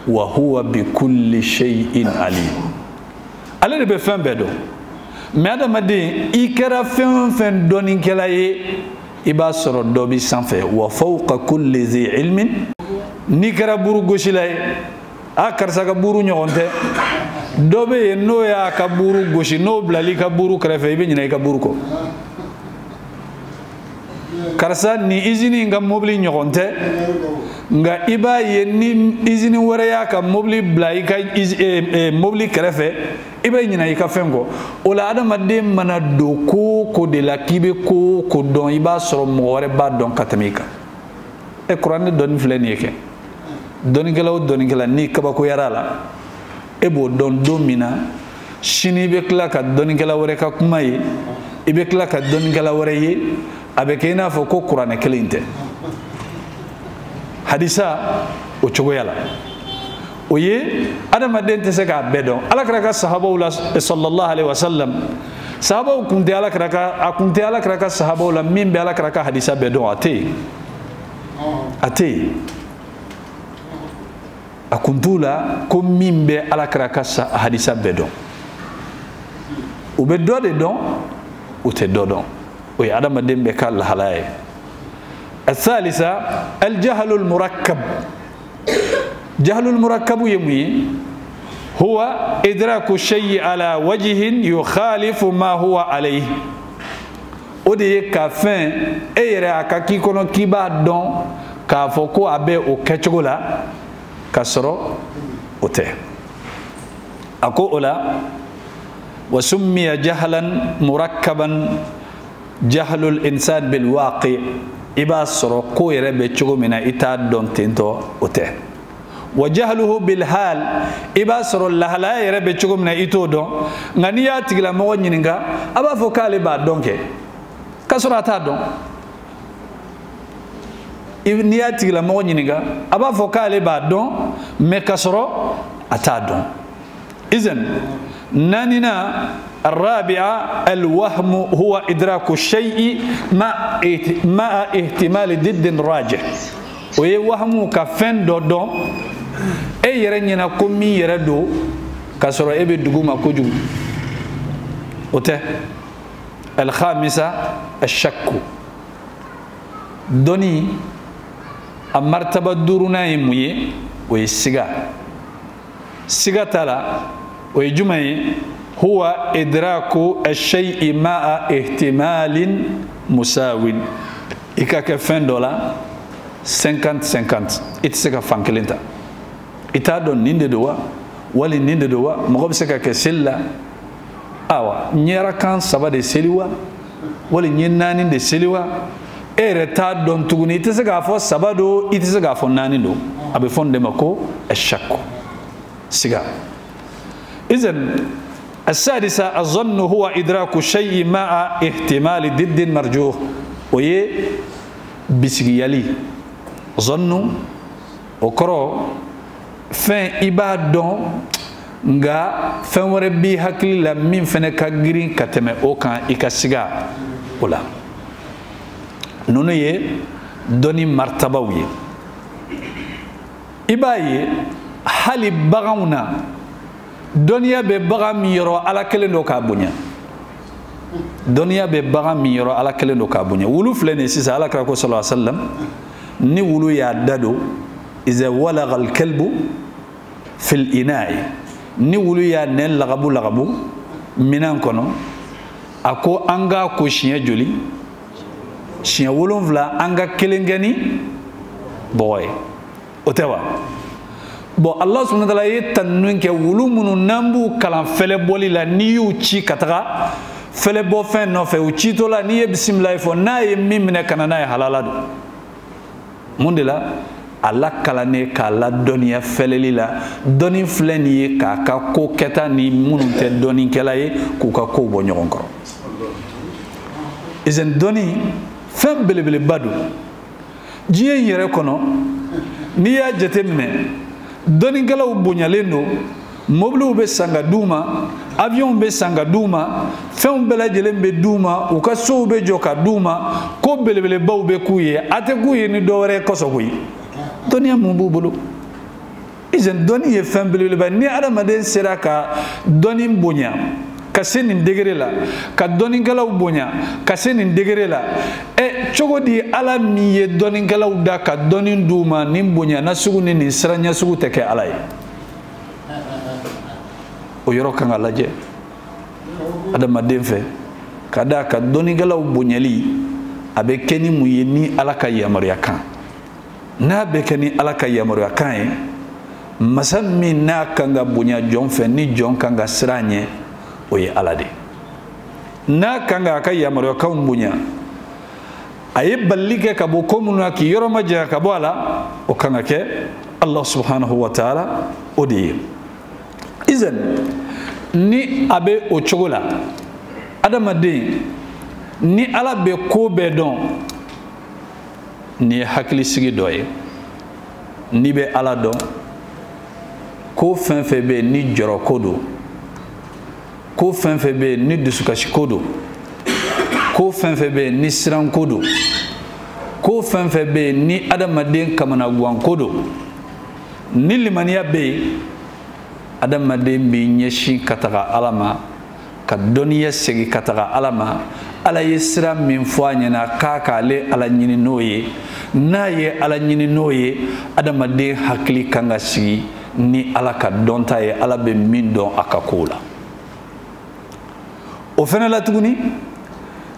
وهو بكل شيء عليم على اللي بفهم بدو ما عدم الدين إكرا فهم دون كلاي إبا سرو دوبي سانفه وفوق كل ذي علم نكرا بورو غوشيلاي akarsa ka buru nyogonte dobe no ya ka buru goshi no blali ka buru krefe be nyina ka buru ko karsa ni izini nga mobli nyogonte nga iba yenni izini wara ya ka mobli blai ka mobli krefe iba nyina ka fengo ola adama de mana do ko de la kibe ko don iba soro mo wara ba don katamika e qur'an don fleni ke donikela ni kabako yarala ebo don domina shini be kla ka donikela wore ka kuma yi ibe kla ka donikela wore yi abekena fo ko qur'an kelinte hadisa o chogo yala oye adama dente se ka bedo ala kraka sahaba sallallahu alaihi wasallam sahaba kunte ala kraka sahaba min be ala kraka hadisa bedo ate akuntula ko mimbe ala kraka hadisa bedo ube do de don ute dodon o ya adama dembe kala halaye الثالثة الجهل المركب جهل المركب يمي هو إدراك الشيء على وجه يخالف ما هو عليه ودي كافين ايرا كاكي كونو كيبا دون كافوكو ابي او كاتشولا كسرو اوتي اكو اولا وسمي جهلا مركبا جهل الانسان بالواقع iba soro ko yere be chugo mina ita don tinto ote wajahluhu bil hal iba soro la hala yere be chugo mina ito don ngani ya tigla mo nyininga aba fo kale ba donke kasura ta don ibni ya tigla mo nyininga aba fo kale ba don me kasoro ata don izen nanina الرابعة الوهم هو إدراك الشيء مع احتمال ضد راجح ويوهم كفن دودون أي يرنينا كمي يردو كسر أبي دعوما كوجو وته الخامسة الشك دوني المرتبة دورنا يموي ويسجع سجع تلا ويجمعي هو إدراك الشيء مع احتمال مساو إيكا كفين $50 50 إتسكا فانكلينتا إتادون نيند دوا ولي نيند دوا مغوب سكا كسلا أوا نيرا كان سبا دي سليوا ولي نينانين دي سليوا إيرتا دون تغني إتسكا فو سبا دو إتسكا فو نانين دو أبي فون دمكو الشكو سيغا إذن السادسة الظن هو إدراك الشيء مع احتمال ضد مرجوح ويه بسيالي ظن وكرو فين إبادون nga fen wore bi hakli la min fene ka girin kateme o kan ikasiga wala nono ye doni martaba wiye ibaye hali bagauna doniya be baga mi yoro ala kelen do ka bunya doniya be baga mi yoro ala kelen do ka bunya wulu flene sisa ala kra ko sallallahu alaihi wasallam ni wulu ya dado iza walagha al kalbu fil ina'i ni wulu ya nen lagabu minan kono ako anga ko shiya joli shiya wolon vla anga kelengani boy otewa bon Allah subhanahu wa ta'ala ye tanun ke wulu munu nambu kalan fele boli la ni yu ci kataga fele bo fen no fe u ci to la ni ye bismillah fo na ye mimne kanana ye halala do mundela Allah kalane kala doniya feleli la doni fleni ye ka ko keta ni munu te doni kela ye ku ka ko bo nyon ko izen doni fem bele badu jiye yere kono n'i y'a jateminɛ dɔnnikɛlaw bonyalen don mobiliw bɛ san ka d'u ma avion bɛ san ka d'u ma fɛnw bɛɛ lajɛlen bɛ d'u ma u ka sow bɛ jɔ ka d'u ma ko belebelebaw bɛ k'u ye a tɛ k'u ye ni dɔ wɛrɛ kɔsɔn koyi dɔnniya mun b'u bolo izan dɔnni ye fɛn belebeleba ni adamaden sera ka dɔnni bonya ka se nin degré la ka dɔnnikɛlaw bonya ka se nin degré la cogo di ala min ye dɔnnikɛlaw da ka dɔnni d'u ma nin bonya na sugu ni nin siranya sugu tɛ kɛ ala ye o yɔrɔ kan ka lajɛ adamaden fɛ ka da ka dɔnnikɛlaw bonyali a bɛ kɛ ni mun ye ni ala ka yamaruya kan n'a bɛ kɛ ni ala ka yamaruya kan ye masa min n'a kan ka bonya jɔn fɛ ni jɔn kan ka siran ɲɛ o ye ala de n'a kan ka a ka yamaruya kanw bonya a ye balili kɛ ka bɔ ko minnu na k'i yɔrɔ ma janya ka bɔ a la o kan ka kɛ Allah subhanahu wa ta'ala o de ye izan ni a bɛ o cogo la adamaden ni ala bɛ ko bɛɛ dɔn ni ye hakilisigi dɔ ye n'i bɛ ala dɔn ko fɛn fɛn bɛ yen ni jɔrɔ ko don ko fɛn fɛn bɛ yen ni dusukasi ko don ko fɛn fɛn bɛ yen ni siran ko don ko fɛn fɛn bɛ yen ni adamaden kamanaguwan ko don ni limaniya bɛ yen adamaden bɛ ɲɛsin ka taga ala ma ka dɔnniya segin ka taga ala ma ala ye sira min fɔ a ɲɛna k'a k'ale ala ɲini n'o ye n'a ye ala ɲini n'o ye adamaden hakili kan ka sigi ni ala ka dɔnta ye ala bɛ min dɔn a ka kow la o fana la tuguni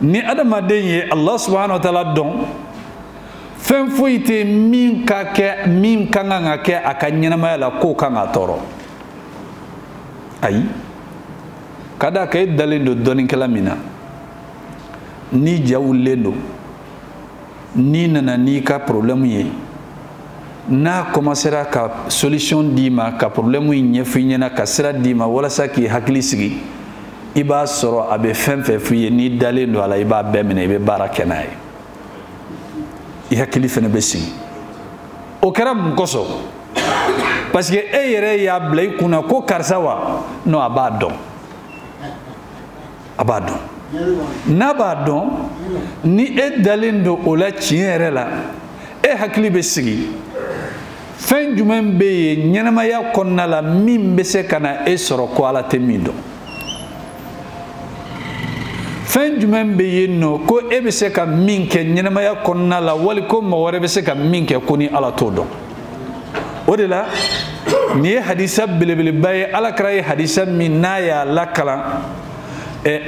ni adamaden ye Allah subhanahu wa ta'ala dɔn fɛn foyi tɛ min ka kɛ min kan ka kɛ a ka ɲɛnamaya la k'o kan ka tɔɔrɔ ayi ka d'a kan e dalen don dɔnnikɛla min na ni ja wulilen don n'i nana n'i ka problème ye n'a commencera ka solution d'i ma ka problème in ɲɛfɔ i ɲɛna ka sira d'i ma walasa k'i hakili sigi i b'a sɔrɔ a bɛ fɛn fɛn f'i ye n'i dalen don a la i b'a bɛɛ minɛ i bɛ baara kɛ n'a ye i hakili fana bɛ sigi o kɛra mun kosɔn parce que e yɛrɛ y'a bila i kunna ko karisa wa non a b'a dɔn a b'a dɔn n'a b'a dɔn ni e dalen don o la tiɲɛ yɛrɛ la e hakili bɛ sigi fɛn jumɛn bɛ yen ɲɛnamaya kɔnɔna la min bɛ se ka na e sɔrɔ ko ala tɛ min dɔn fɛn jumɛn bɛ yen nɔ ko e bɛ se ka min kɛ ɲɛnamaya kɔnɔna la wali ko mɔgɔ wɛrɛ bɛ se ka min kɛ ko ni ala t'o dɔn o de la nin ye hadisa belebeleba ye alakira ye hadisa min n'a y'a lakalan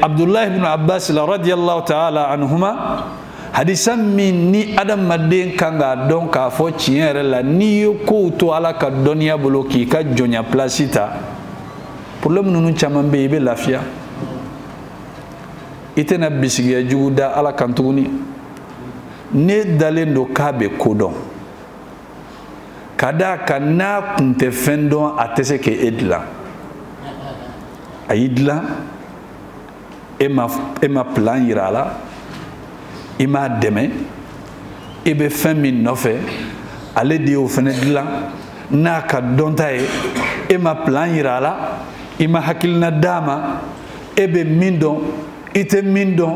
Abdullah ibn Abbas radiyallahu ta'ala anhuma hadisa min ni adamaden kan k'a dɔn k'a fɔ tiɲɛ yɛrɛ la n'i ye kow to ala ka dɔnniya bolo k'i ka jɔnya place ta problème ninnu caman bɛ yen i bɛ lafiya i tɛna bisigiya jugu da ala kan tuguni ne dalen don k'a bɛ ko dɔn ka d'a kan n'a kun tɛ fɛn dɔn a tɛ se k'e dilan a y'i dilan e ma plan yira a la i m'a dɛmɛ e bɛ fɛn min nɔfɛ ale de y'o fana dilan n'a ka dɔnta ye e ma plan yira a la i ma hakilina d'a ma e bɛ min dɔn i tɛ min dɔn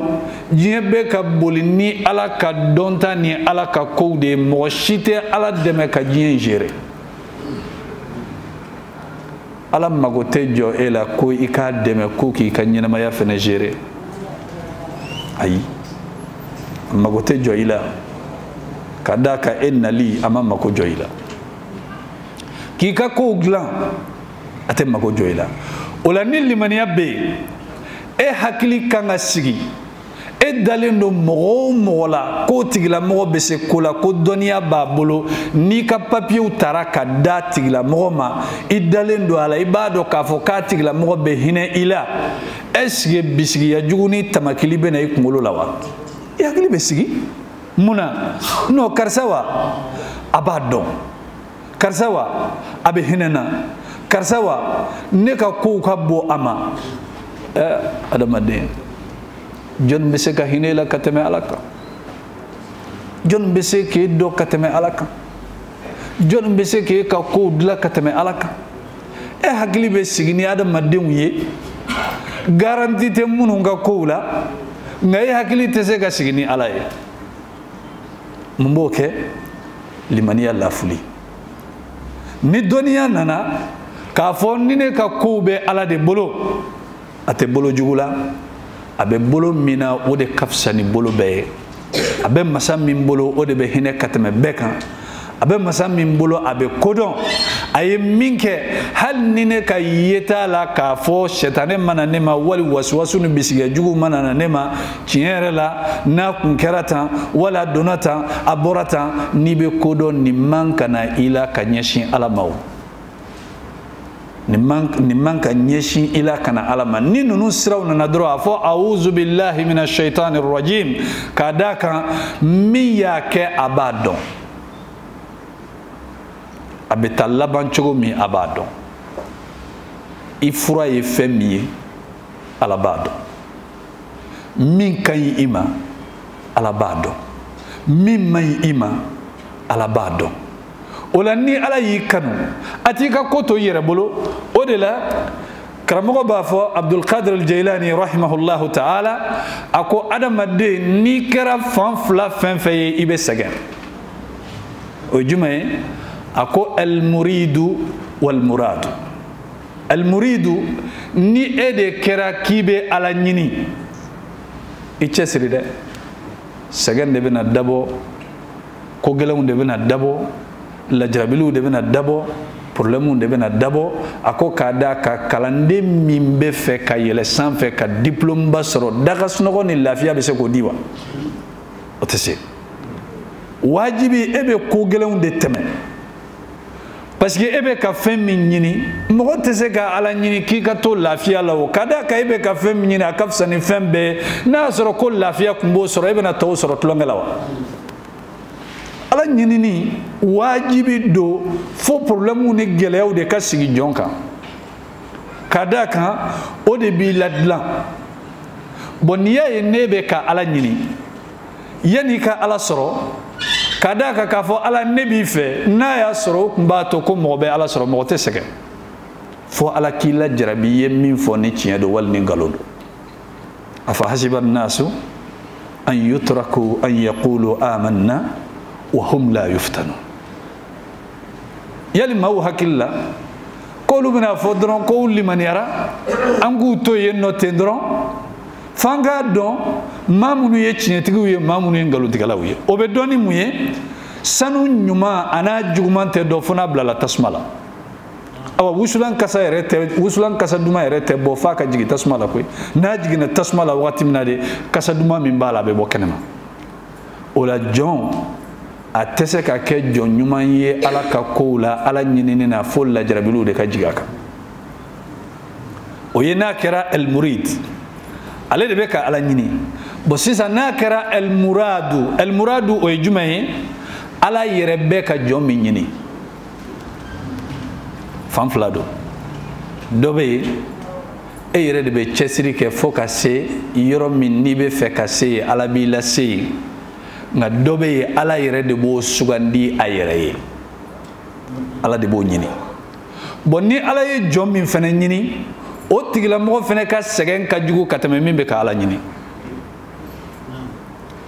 diɲɛ bɛ ka boli ni ala ka dɔnta ni ala ka kow de ye mɔgɔ si tɛ ala dɛmɛ ka diɲɛ gérer ala mago tɛ jɔ e la ko i k'a dɛmɛ ko k'i ka ɲɛnamaya fana gérer ayi a mago tɛ jɔ i la ka d'a kan e nali a ma mago jɔ i la k'i ka kow dilan a tɛ mago jɔ i la o la ni limaniya bɛ yen e hakili kan ka sigi e dalen don mɔgɔ o mɔgɔ la k'o tigilamɔgɔ bɛ se ko la ko dɔnniya b'a bolo n'i ka papiyew taara ka da tigilamɔgɔ ma i dalen don a la i b'a dɔn k'a fɔ k'a tigilamɔgɔ bɛ hinɛ i la est-ce que bisigiya jugu ni tamakili bɛ na i kunkolo la wa i hakili bɛ sigi mun na non karisa wa a b'a dɔn karisa wa a bɛ hinɛ na karisa wa ne ka kow ka bɔ a ma adamaden jɔn bɛ se ka hinɛ la ka tɛmɛ ala kan jɔn bɛ se k'e dɔn ka tɛmɛ ala kan jon be se ke ka ko dula ka teme alaka e hakili be sigini adam madin ye garanti te munu ga ko la ngai hakili te se ga sigini alaye mboke limaniya lafuli ni doniya nana ka fo ni ne ka ko be ala de bolo ate bolo jugula abe bolo mina o de kafsani bolo be abe masa min bolo o de be hine katame beka abe masa min bolo abe kodon ay minke hal nine ka yeta la ka fo shetane mana nema wali waswasu ni bisiga jugu mana nema tiere la na kunkerata wala donata aborata ni be kodon ni manka na ila kanyeshin alamaw ni manka nyeshin ila kana alama ni nunu siraw na nadro afo a'udhu billahi minash shaitanir rajim kadaka miya ke abadon abeta laban chogo mi abadon ifura ye femi alabado min kan ima alabado min mai ima alabado ola ni ala yi kanu atika koto yere bolo odela karamogo bafo Abdul Qadir al-Jailani rahimahullahu ta'ala ako adama de ni kera fanfla fenfeye ibe sagen o jumaye ako al-muridu wal-muradu al-muridu ni ede kera kibe ala nyini ichesiri de sagen de bena dabo ko gelawun de bena dabo la jarabilu de bena dabo problème de bena dabo ako kada ka kalande mimbe fe ka yele san fe ka diplôme basoro daga sunogo ni lafiya be se ko diwa otese wajibi ebe ko gelawun de teme parce que ebe ka fem min nyini mo tese ka ala nyini ki ka to lafiya lawo kada ka ebe ka fem nyini akafsa ni fembe na soro ko lafiya kumbo soro ebe na to soro tlongelawa ala nyinini wajibi do fo problème ni gelew de ka sigi jonka kada kan o de bi ladlan boniya ye nebe ka ala nyini yani ka ala soro kada ka fo ala nebi fe na ya soro kumbato ko mo be ala soro mo te sege fo ala kila jarabi ye min fo ni tiendo wal ni galodo afa hasiban nasu an yutraku an yaqulu amanna وهم لا يفتنون يلي ما هو حكيلا كولو بنا فودرون كول لمن يرى انغو تو ينو تندرون فانغا دون مامونو يچني تيغو مامونو ينغالو تيغلاوي اوبدوني مويه سانو نيوما انا جوغمانت دو فنا بلا تسمالا awa wusulan kasa yerete wusulan kasa duma yerete bo fa ka jigi tasmala koy na jigi na tasmala wati minade kasa duma min bala be bo kenema ola jon a tese ka ke jon nyuman ye ala ka koula ala nyinini na fol la jarabilu de ka jigaka o ye na kera el murid ale de be ka ala nyini bo sisa na kera el muradu o jumaye ala yere be ka jon min nyini fanflado dobe e yere de be chesiri ke fokase yoro min ni be fe kase ala bi la se nga dobe ala yere de bo sugandi ayere ala de bo nyini bonni ala ye jom min fene nyini o tigila mo fene ka segen ka jugu katame min be ka ala nyini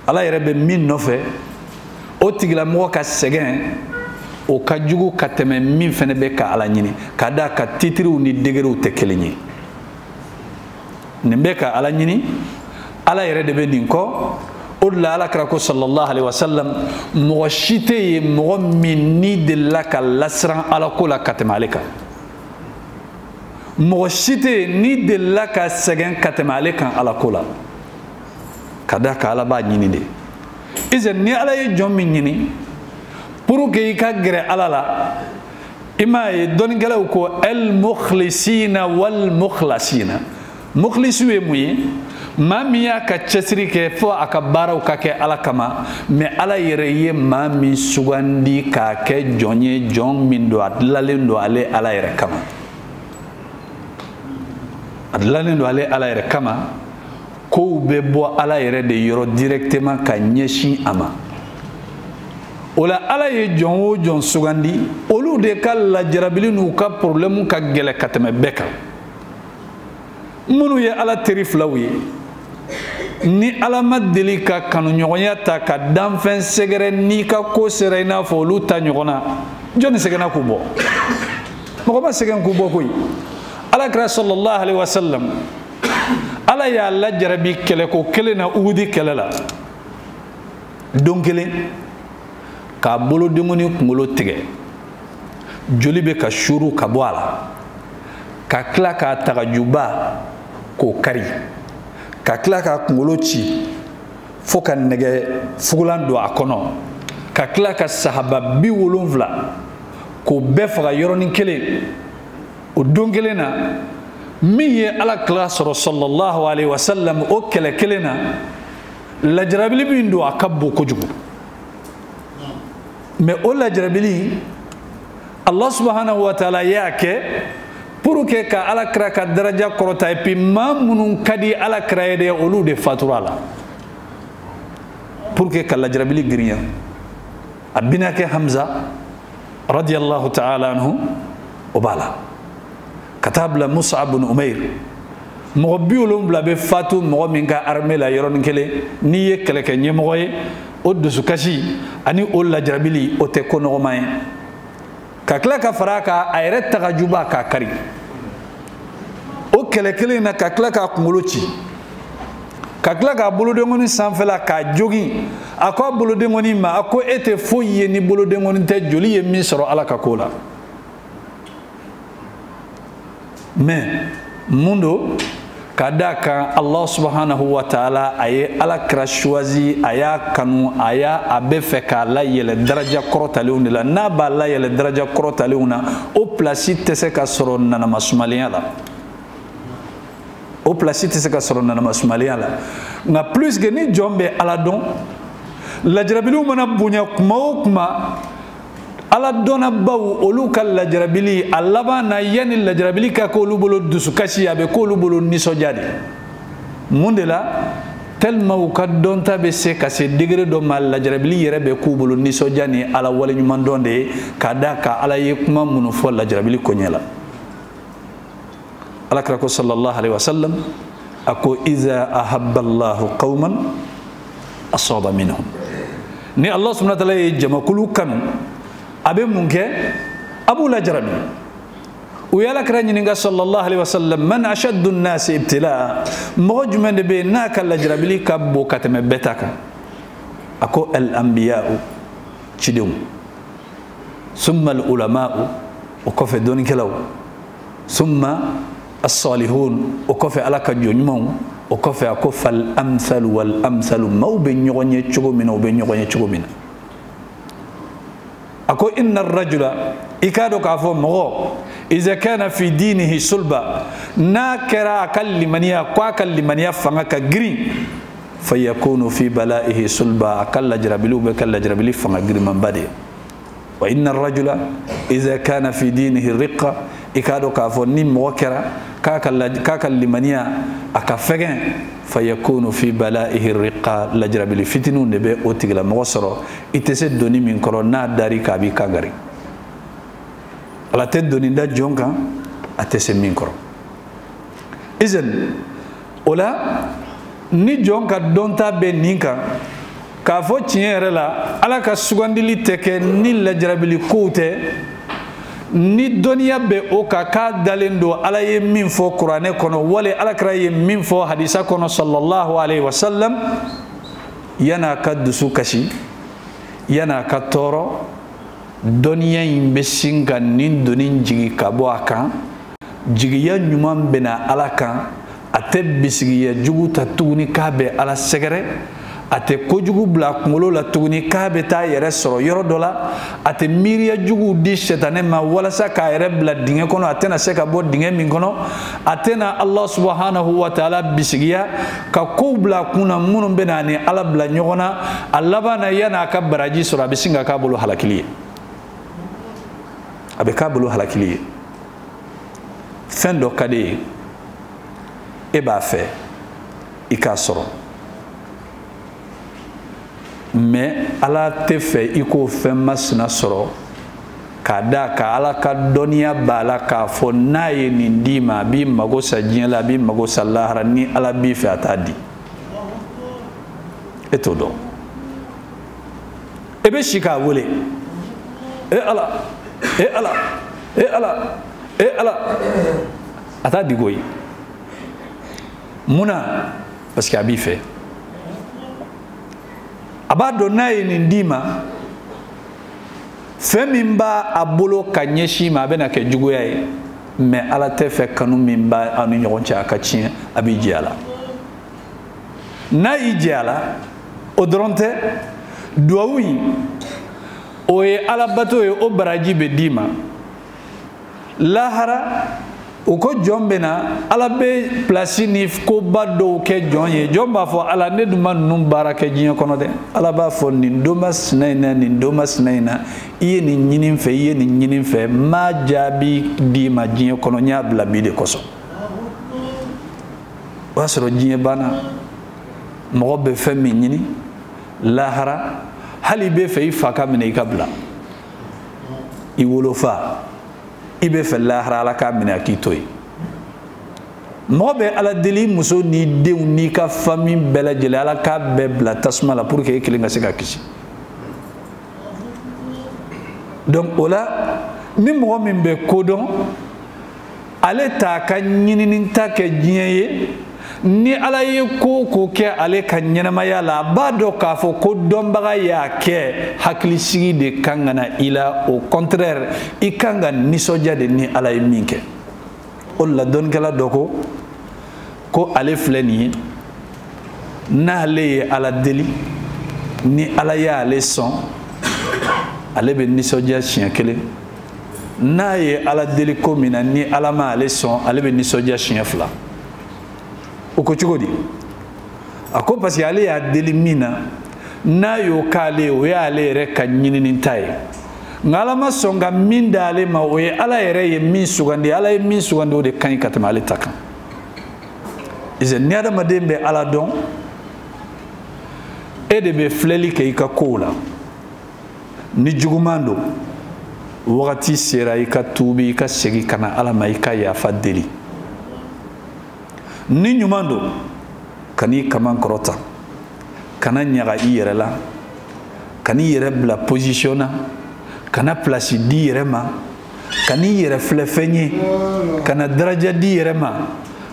ala yere be min no fe o tigila mo ka segen o ka jugu katame min fene be ka ala nyini kada ka titru ni degeru te kelenyi nimbe ka ala nyini ala yere de be ninko odla ala krako sallallahu alaihi wasallam mo shite mo minni de la kalasran ala ko la katmalika mo shite ni de la ka segen katmalika ala ko la kada ka ala ba nyini de izen ni ala ye jom nyini pour que ka gre ala la ima e don galaw ko al mukhlisina wal mukhlasina mukhlisu e muyi mamiya ka chesri ke fo aka baraw ka ke ala kama me ala yere ye mami sugandi ka ke jonye jon min do adlalen do ale ala yere kama adlalen do ale ala yere kama ko be bo ala yere de yoro directement ka nyeshi ama ola ala ye jɔn o jɔn sugandi olu de ka lajarabili n'u ka problème ka gɛlɛ ka tɛmɛ bɛɛ kan minnu ye ala teri filaw ye ni ala ma deli ka kanuɲɔgɔnya ta ka danfɛn sɛgɛrɛ n'i ka ko sera i n'a fɔ olu ta ɲɔgɔn na jɔnni sɛgɛnna k'u bɔ mɔgɔ ma sɛgɛn k'u bɔ koyi alakira sallallahu alaihi wasallam ala y'a lajarabi kɛlɛko kelen na uhudi kɛlɛ la don kelen k'a bolodengoni kunkolo tigɛ joli bɛ ka suru ka bɔ a la ka tila k'a tagajuba k'o kari ka tila k'a kunkolo ci fo ka nɛgɛ fugulan don a kɔnɔ ka tila ka sahaba 70 k'o bɛɛ faga yɔrɔnin kelen o don kelen na min ye alakira sɔrɔ sallallahu alaihi wasallam o kɛlɛ kelen na lajarabili min don a ka bon kojugu mais o lajarabili Allah subhanahu wa ta'ala y'a kɛ pour que ka alakira ka daraja kɔrɔta et puis maa minnu ka di alakira ye dɛ olu de fatura la pour que ka lajarabili girinya a bina kɛ Hamza radiyallahu ta'ala anhu o b'a la ka taa bila Mus'ab bin Umair mɔgɔ 70 bɛ fatu mɔgɔ min ka armée la yɔrɔnin kelen n'i ye kɛlɛkɛ ɲɛmɔgɔ ye o dusukasi ani o lajarabili o tɛ ko nɔgɔman ye ka tila ka fara a kan a yɛrɛ tagajuba k'a kari o kɛlɛ kelen na ka tila k'a kunkolo ci ka tila k'a bolodengoni sanfɛla k'a jogin a ko a bolodengoni ma a ko e tɛ foyi ye ni bolodengoni tɛ joli ye min sɔrɔ ala ka ko la mais mun don ka da kan Allah subhanahu wa ta'ala a ye alakira choisi a y'a kanu a bɛ fɛ k'a layɛlɛ daraja kɔrɔtalenw de la n'a b'a layɛlɛ daraja kɔrɔtalenw na o place tɛ se ka sɔrɔ nanamasumaliya la o place tɛ se ka sɔrɔ nanamasumaliya la nka plus que ni jɔn bɛ ala dɔn lajarabiliw mana bonya kuma o kuma ala dɔnnabaw olu ka lajarabili a laban na yanni lajarabili ka k'olu bolo dusukasi a bɛ k'olu bolo nisɔndiya de mun de la tellement u ka dɔnta bɛ se ka se degré dɔ ma lajarabili yɛrɛ bɛ k'u bolo nisɔndiya ni ala waleɲuman dɔn de ye ka da ka ala ye kuma minnu fɔ lajarabili koɲɛ la alakira ko sallallahu alaihi wasallam a ko iza ahabballahu qawman asaba minhum ni Allah subhanahu wa ta'ala ye jamakulu kanu a bɛ mun kɛ a b'u lajarabi u ye alakira ɲininka sallallahu alaihi wasallam man ashaddu nnasi ibtilaa mɔgɔ jumɛn de bɛ yen n'a ka lajarabili ka bon ka tɛmɛ bɛɛ ta kan a ko al anbiya'u cidenw summa al ulama'u o kɔfɛ dɔnnikɛlaw summa as-salihun o kɔfɛ ala ka jɔn ɲumanw o kɔfɛ a ko fal amsalu wal amsalu maaw bɛ ɲɔgɔn ye cogo min na u bɛ ɲɔgɔn ye cogo min na a ko inna rajula i k'a dɔn k'a fɔ mɔgɔ iza kana fi dinihi sulba n'a kɛra a ka limaniya ko a ka limaniya fanga ka girin fa yakunu fi bala'ihi sulba a ka lajarabiliw bɛ ka lajarabili fanga girimanba de wa inna rajula iza kana fi dinihi riqa i k'a dɔn k'a fɔ ni mɔgɔ kɛra k'a ka limaniya a ka fɛgɛn fa yakunu fi bala'ihi riqa lajarabili fitininw de bɛ o tigilamɔgɔ sɔrɔ i tɛ se doni min kɔrɔ n'a dari k'a b'i kan gari ala tɛ doni da jɔn kan a tɛ se min kɔrɔ izan o la ni jɔn ka dɔnta bɛ nin kan k'a fɔ tiɲɛ yɛrɛ la ala ka sugandili tɛ kɛ ni lajarabili kow tɛ ni dɔnniya bɛ o kan k'a dalen don ala ye min fɔ kuranɛ kɔnɔ wali alakira ye min fɔ hadisa kɔnɔ sallallahu alaihi wasallam yan'a ka dusu kasi yan'a ka tɔɔrɔ dɔnniya in bɛ sin ka nin doni jigi ka bɔ a kan jigiya ɲuman bɛna ala kan a tɛ bisigiya jugu ta tuguni k'a bɛ ala sɛgɛrɛ a tɛ kojugu bila kunkolo la tuguni k'a bɛ taa yɛrɛ sɔrɔ yɔrɔ dɔ la a tɛ miiriya juguw di sɛtanɛ ma walasa k'a yɛrɛ bila dingɛ kɔnɔ a tɛna se ka bɔ dingɛ min kɔnɔ a tɛna ala subhanahu wa ta'ala bisigiya ka kow bila a kun na minnu bɛ na ni ala bila ɲɔgɔn na a laban na yan'a ka baraji sɔrɔ a bɛ sin ka k'a bolo halakili ye a bɛ k'a bolo halakili ye fɛn dɔ ka di ye e b'a fɛ i k'a sɔrɔ mais ala te fɛ i k'o fɛn masina sɔrɔ k'a da ka ala ka dɔnniya b'a la k'a fɔ n'a ye nin d'i ma a b'i mago sa diɲɛ la a b'i mago sa lahara ni ala b'i fɛ a t'a di e t'o dɔn e bɛ si k'a wele e ala e ala e ala e ala a t'a di koyi munna parce que a b'i fɛ a b'a dɔn n'a ye nin d'i ma fɛn min b'a a bolo ka ɲɛsin ma a bɛna kɛ juguya ye mais ala tɛ fɛ kanu min b'a aw ni ɲɔgɔn cɛ a ka tiɲɛ a b'i jɛ a la n'a y'i jɛ a la o dɔrɔn tɛ duwawu in o ye alabato ye o baraji bɛ d'i ma lahara o ko jɔn bɛ na ala bɛ pilasi ni koba dɔw kɛ jɔn ye jɔn b'a fɔ ala ne dun ma ninnu baara kɛ diɲɛ kɔnɔ dɛ ala b'a fɔ nin don masina in na nin don masina in na i ye nin ɲini n fɛ i ye nin ɲini n fɛ n m'a jaabi d'i ma diɲɛ kɔnɔ n y'a bila bi de kosɔn o y'a sɔrɔ diɲɛ banna mɔgɔ bɛ fɛn min ɲini lahara hali i bɛ fɛ i fa ka minɛ i ka bila i wolofa i bɛ fɛ lahara ala k'a minɛ a k'i to yen mɔgɔ bɛ ala deli muso ni denw n'i ka famille bɛɛ lajɛlen ala k'a bɛɛ bila tasuma la pour que e kelen ka se ka kisi donc o la ni mɔgɔ min bɛ kodɔn ale t'a ka ɲininita kɛ diɲɛ ye ni ala ye ko ko kɛ ale ka ɲɛnamaya la a b'a dɔn k'a fɔ ko dɔnbaga y'a kɛ hakilisigi de kan ka na i la au contraire i kan ka nisɔndiya de ni ala ye min kɛ o la dɔnnikɛla dɔ ko ale filɛ nin ye n'ale ye ala deli ni ala y'ale sɔn ale bɛ nisɔndiya siɲɛ kelen n'a ye ala deli ko min na ni ala ma ale sɔn ale bɛ nisɔndiya siɲɛ fila o ko cogo di a ko parce que ale y'a deli min na n'a y'o k'ale o y'ale yɛrɛ ka ɲininita ye nka ala ma sɔn ka min d'ale ma o ye ala yɛrɛ ye min sugandi ala ye min sugandi o de ka ɲi ka tɛmɛ ale ta kan ni adamaden bɛ ala dɔn e de bɛ filɛli kɛ i ka kow la ni juguman don wagati sera i ka tuubi i ka segin ka na ala ma i ka yafa deli ni ɲuman don kan'i kaman kɔrɔta kana ɲaga i yɛrɛ la kan'i yɛrɛ bila position na kana place di yɛrɛ ma kan'i yɛrɛ filɛ fɛn ye kana daraja di yɛrɛ ma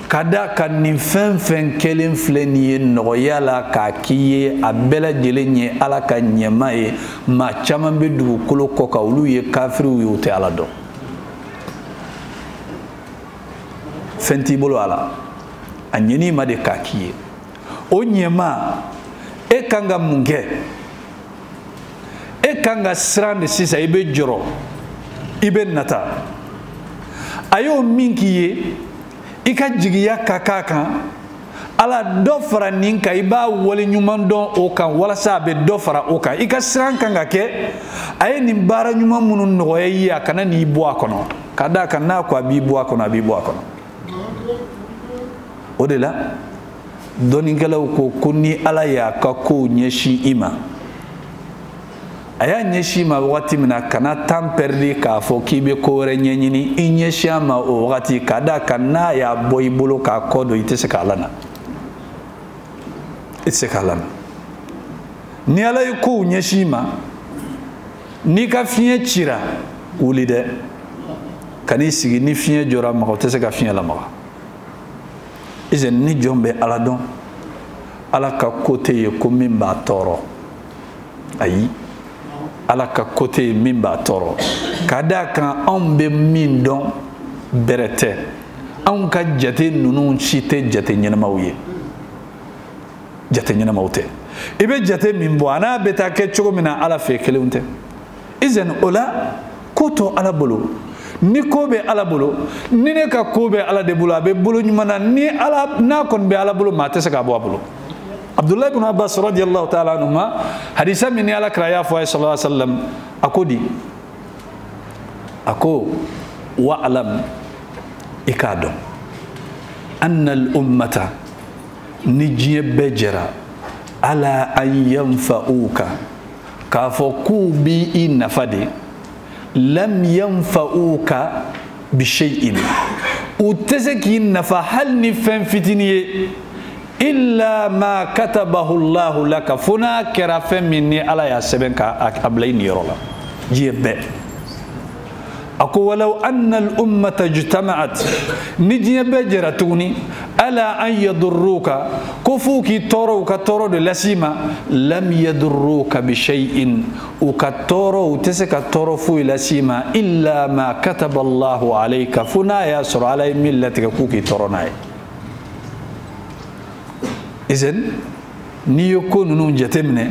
ka da ka nin fɛn fɛn kelen filɛ nin ye nɔgɔya la k'a k'i ye a bɛɛ lajɛlen ye ala ka ɲɛma ye maa caman bɛ dugukolo kɔ kan olu ye kafiriw ye u tɛ ala dɔn fɛn t'i bolo a la a ɲɛn'i ma de k'a k'i ye o ɲɛma e kan ka mun kɛ e kan ka siran de sisan i bɛ jɔrɔ i bɛ nata a y'o min k'i ye i ka jigiya ka k'a kan ala dɔ fara nin kan i b'a wale ɲuman dɔn o kan walasa a bɛ dɔ fara o kan i ka siran kan ka kɛ a ye nin baara ɲuman minnu nɔgɔya i ye a kana n'i bɔ a kɔnɔ ka d'a kan n'a ko a b'i bɔ a kɔnɔ a b'i bɔ a kɔnɔ o de la dɔnnikɛlaw ko ni ala y'a ka kow ɲɛsin i ma a y'a ɲɛsin ma wagati min na kana temps perdu k'a fɔ k'i bɛ ko wɛrɛ ɲɛɲini i ɲɛsin a ma o wagati ka d'a kan n'a y'a bɔ i bolo k'a kɔ don i tɛ se k'a lana i tɛ se k'a lana ni ala ye kow ɲɛsin i ma n'i ka fiɲɛ cira wuli dɛ kan'i sigi ni fiɲɛ jɔra maga o tɛ se ka fiɲɛ lamaga ni jɔn bɛ ala dɔn ala ka ko tɛ yen ko min b'a tɔɔrɔ ayi ala ka ko tɛ yen min b'a tɔɔrɔ ka d'a kan anw bɛ min dɔn bɛrɛ tɛ anw ka jate ninnu si tɛ jate ɲɛnamaw ye jate ɲɛnamaw tɛ i bɛ jate min bɔ a n'a bɛ taa kɛ cogo min na ala fɛ kelenw tɛ o la ko to ala bolo ni ko bɛ ala bolo ni ne ka ko bɛ ala de bolo a bɛ bolo ɲuman na ni ala n'a kɔni bɛ ala bolo maa tɛ se ka bɔ a bolo Abdullah ibn Abbas radiyallahu ta'ala anhuma hadisa min ni ala kira y'a fɔ a ye sallallahu alaihi wa sallam a ko di a ko wa alam i k'a dɔn anna al ummata ni diɲɛ bɛɛ jɛra ala an yanfa'uka k'a fɔ k'u bi i nafa de lam yanfa'uka bi shay'in u tɛ se k'i nafa hali ni fɛn fitinin ye illa ma katabahu Allahu laka fo n'a kɛra fɛn min ni Ala y'a sɛbɛn k'a bila i niyɔrɔ la diɲɛ bɛɛ a ko walaw anna al-ummata ijtama'at ni diɲɛ bɛɛ jɛra tuguni ala an yadurruka ko f'u k'i tɔɔrɔ u ka tɔɔrɔ de las'i ma lam yadurruka bi shay'in u ka tɔɔrɔ u tɛ se ka tɔɔrɔ foyi las'i ma illa ma kataba Allahu alayka fo n'a y'a sɔrɔ Ala ye min latigɛ k'u k'i tɔɔrɔ n'a ye izin n'i ye ko ninnu jateminɛ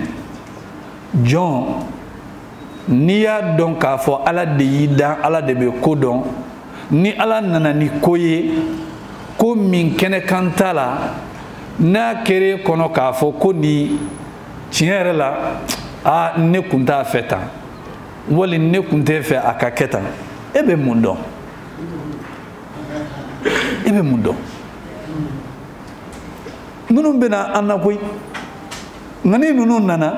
jɔn n'i y'a dɔn k'a fɔ Ala de y'i dan Ala de bɛ ko dɔn ni Ala nana ni ko ye ko min kɛnɛ kan t'a la n'a kɛra kɔnɔ k'a fɔ ko nin tiɲɛ yɛrɛ la ne kun t'a fɛ tan wali ne kun tɛ fɛ a ka kɛ tan e bɛ mun dɔn e bɛ mun dɔn minnu bɛna an na koyi nka ni ninnu nana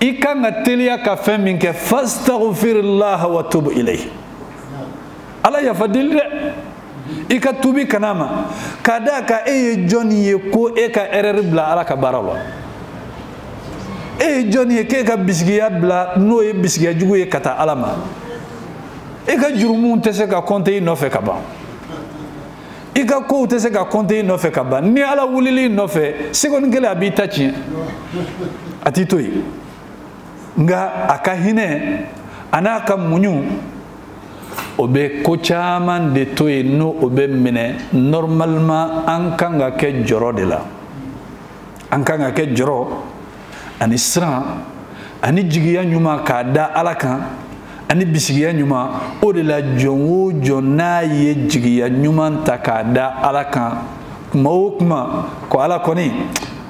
i kan ka teliya ka fɛn min kɛ fastaghfirillaha wa tub ilayhi Ala yafa deli dɛ i ka tubi kana ma k'a d'a kan e ye jɔn ye ko e ka erreur bila Ala ka baara la e ye jɔn ye k'e ka bisigiya bila n'o ye bisigiya jugu ye ka taa Ala ma e ka jurumu tɛ se ka compter i nɔfɛ ka ban i ka kow tɛ se ka compter i nɔfɛ ka ban ni Ala wulili nɔfɛ seconde kelen a b'i ta tiɲɛ a t'i to yen nka a ka hinɛ a n'a ka muɲu o bɛ ko caman de to yen n'o o bɛ minɛ normalement an kan ka kɛ jɔrɔ de la an kan ka kɛ jɔrɔ ani siran ani jigiya ɲuman k'a da Ala kan ani bisigiya ɲuman o de la jɔn o jɔn n'a ye jigiya ɲuman ta k'a da Ala kan kuma o kuma ko Ala kɔni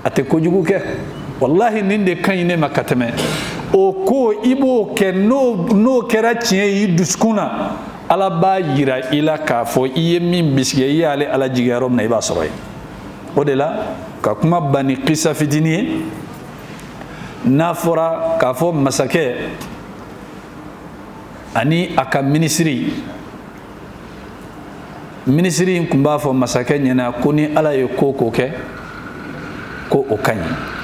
a tɛ kojugu kɛ wallahi nin de ka ɲi ne ma ka tɛmɛ o ko i b'o kɛ n'o kɛra tiɲɛ ye i dusukun na Ala b'a yira i la k'a fɔ i ye min bisigiya i y'ale Ala jigiya yɔrɔ min na i b'a sɔrɔ yen o de la ka kuma ban ni kisa fitinin ye n'a fɔra k'a fɔ masakɛ ani a ka minisiri in tun b'a fɔ masakɛ ɲɛna ko ni Ala ye ko kɛ ko o ka ɲi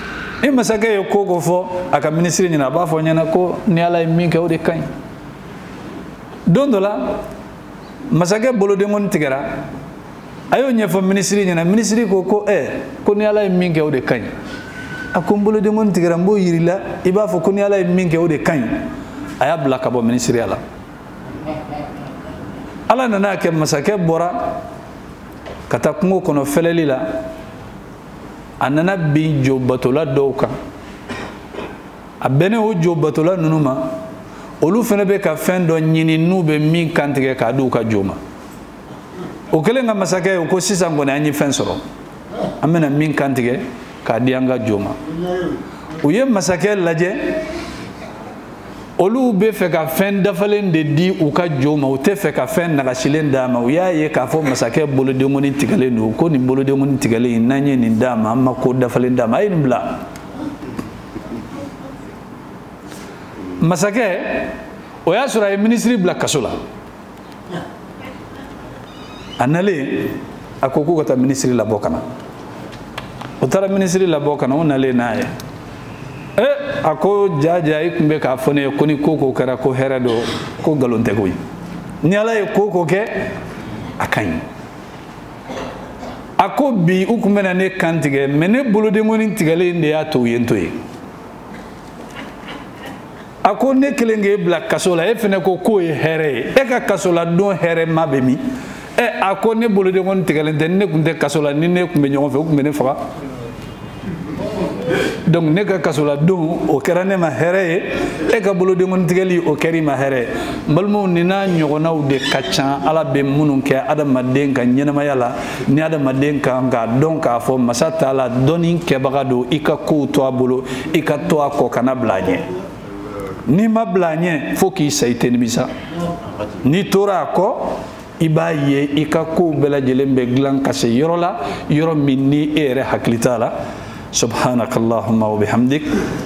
ni masakɛ ye ko fɔ a ka minisiri ɲɛna a b'a fɔ ɲɛna ko ni Ala ye min kɛ o de ka ɲi don dɔ la masakɛ bolodenkɔni tigɛra a y'o ɲɛfɔ minisiri ɲɛna minisiri ko ko ni Ala ye min kɛ o de ka ɲi a ko n bolodenkɔni tigɛra n b'o yirila i b'a fɔ ko ni Ala ye min kɛ o de ka ɲi a y'a bila ka bɔ minisiriya la Ala nana kɛ masakɛ bɔra ka taa kungo kɔnɔ fɛlɛli la a nana bin jo batola dɔw kan a bɛnnen o jo batola ninnu ma olu fana bɛ ka fɛn dɔ ɲini n'u bɛ min kantigɛ k'a di u ka jo ma o kɛlen ka masakɛ ye ko sisan kɔni an ye fɛn sɔrɔ an bɛna min kantigɛ k'a di an ka jo ma u ye masakɛ lajɛ olu bɛ fɛ ka fɛn dafalen de di u ka jo ma u tɛ fɛ ka fɛn nagasilen d'a ma u y'a ye k'a fɔ masakɛ bolodenkɔni tigɛlen don ko nin bolodenkɔni tigɛlen in n'an ye nin d'a ma an ma ko dafalen d'a ma a ye nin bila masakɛ o y'a sɔrɔ a ye minisiri bila kaso la a nalen a ko k'u ka taa minisiri labɔ ka na o taara minisiri labɔ ka na o nalen n'a ye a ko jaja i tun bɛ k'a fɔ ne ye ko ni ko kɛra ko hɛrɛ don ko nkalon tɛ koyi ni Ala ye ko kɛ a ka ɲi a ko bi u tun bɛna ne kan tigɛ mɛ ne bolodenkɔni tigɛlen de y'a to u ye n to yen a ko ne kelen k'e bila kaso la e fana ko k'o ye hɛrɛ ye e ka kaso la don hɛrɛ ma bɛ min a ko ne bolodenkɔni tigɛlen tɛ ne tun tɛ kaso la ni ne tun bɛ ɲɔgɔn fɛ u tun bɛ ne faga donc ne ka kaso la don o kɛra ne ma hɛrɛ ye e ka bolodenkɔni tigɛli o kɛra i ma hɛrɛ ye n balimaw nin n'a ɲɔgɔnnaw de ka ca Ala bɛ minnu kɛ adamaden ka ɲɛnamaya la ni adamaden kan k'a dɔn k'a fɔ masa Taala dɔnni kɛbaga don i ka kow to a bolo i ka to a kɔ kana bila a ɲɛ n'i ma bila a ɲɛ fo k'i sa i tɛ nimisa n'i tora a kɔ i b'a ye i ka kow bɛɛ lajɛlen bɛ dilan ka se yɔrɔ la yɔrɔ min ni e yɛrɛ hakili t'a la سبحانك اللهم وبحمدك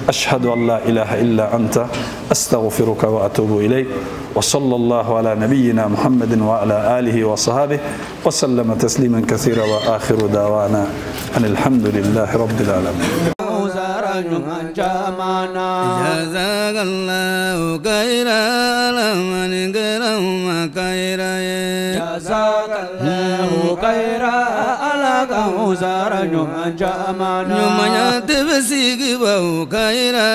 أشهد أن لا إله إلا أنت أستغفرك وأتوب إليك وصلى الله على نبينا محمد وعلى آله وصحبه وسلم تسليما كثيرا وآخر دعوانا أن الحمد لله رب العالمين. جزاك الله خيرا لمن كرم خيرا جزاك الله خيرا على كوثر جمعنا يوم تبسيك بو خيرا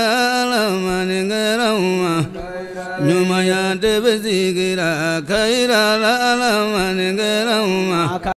لمن كرم يوم تبسيك خيرا لمن كرم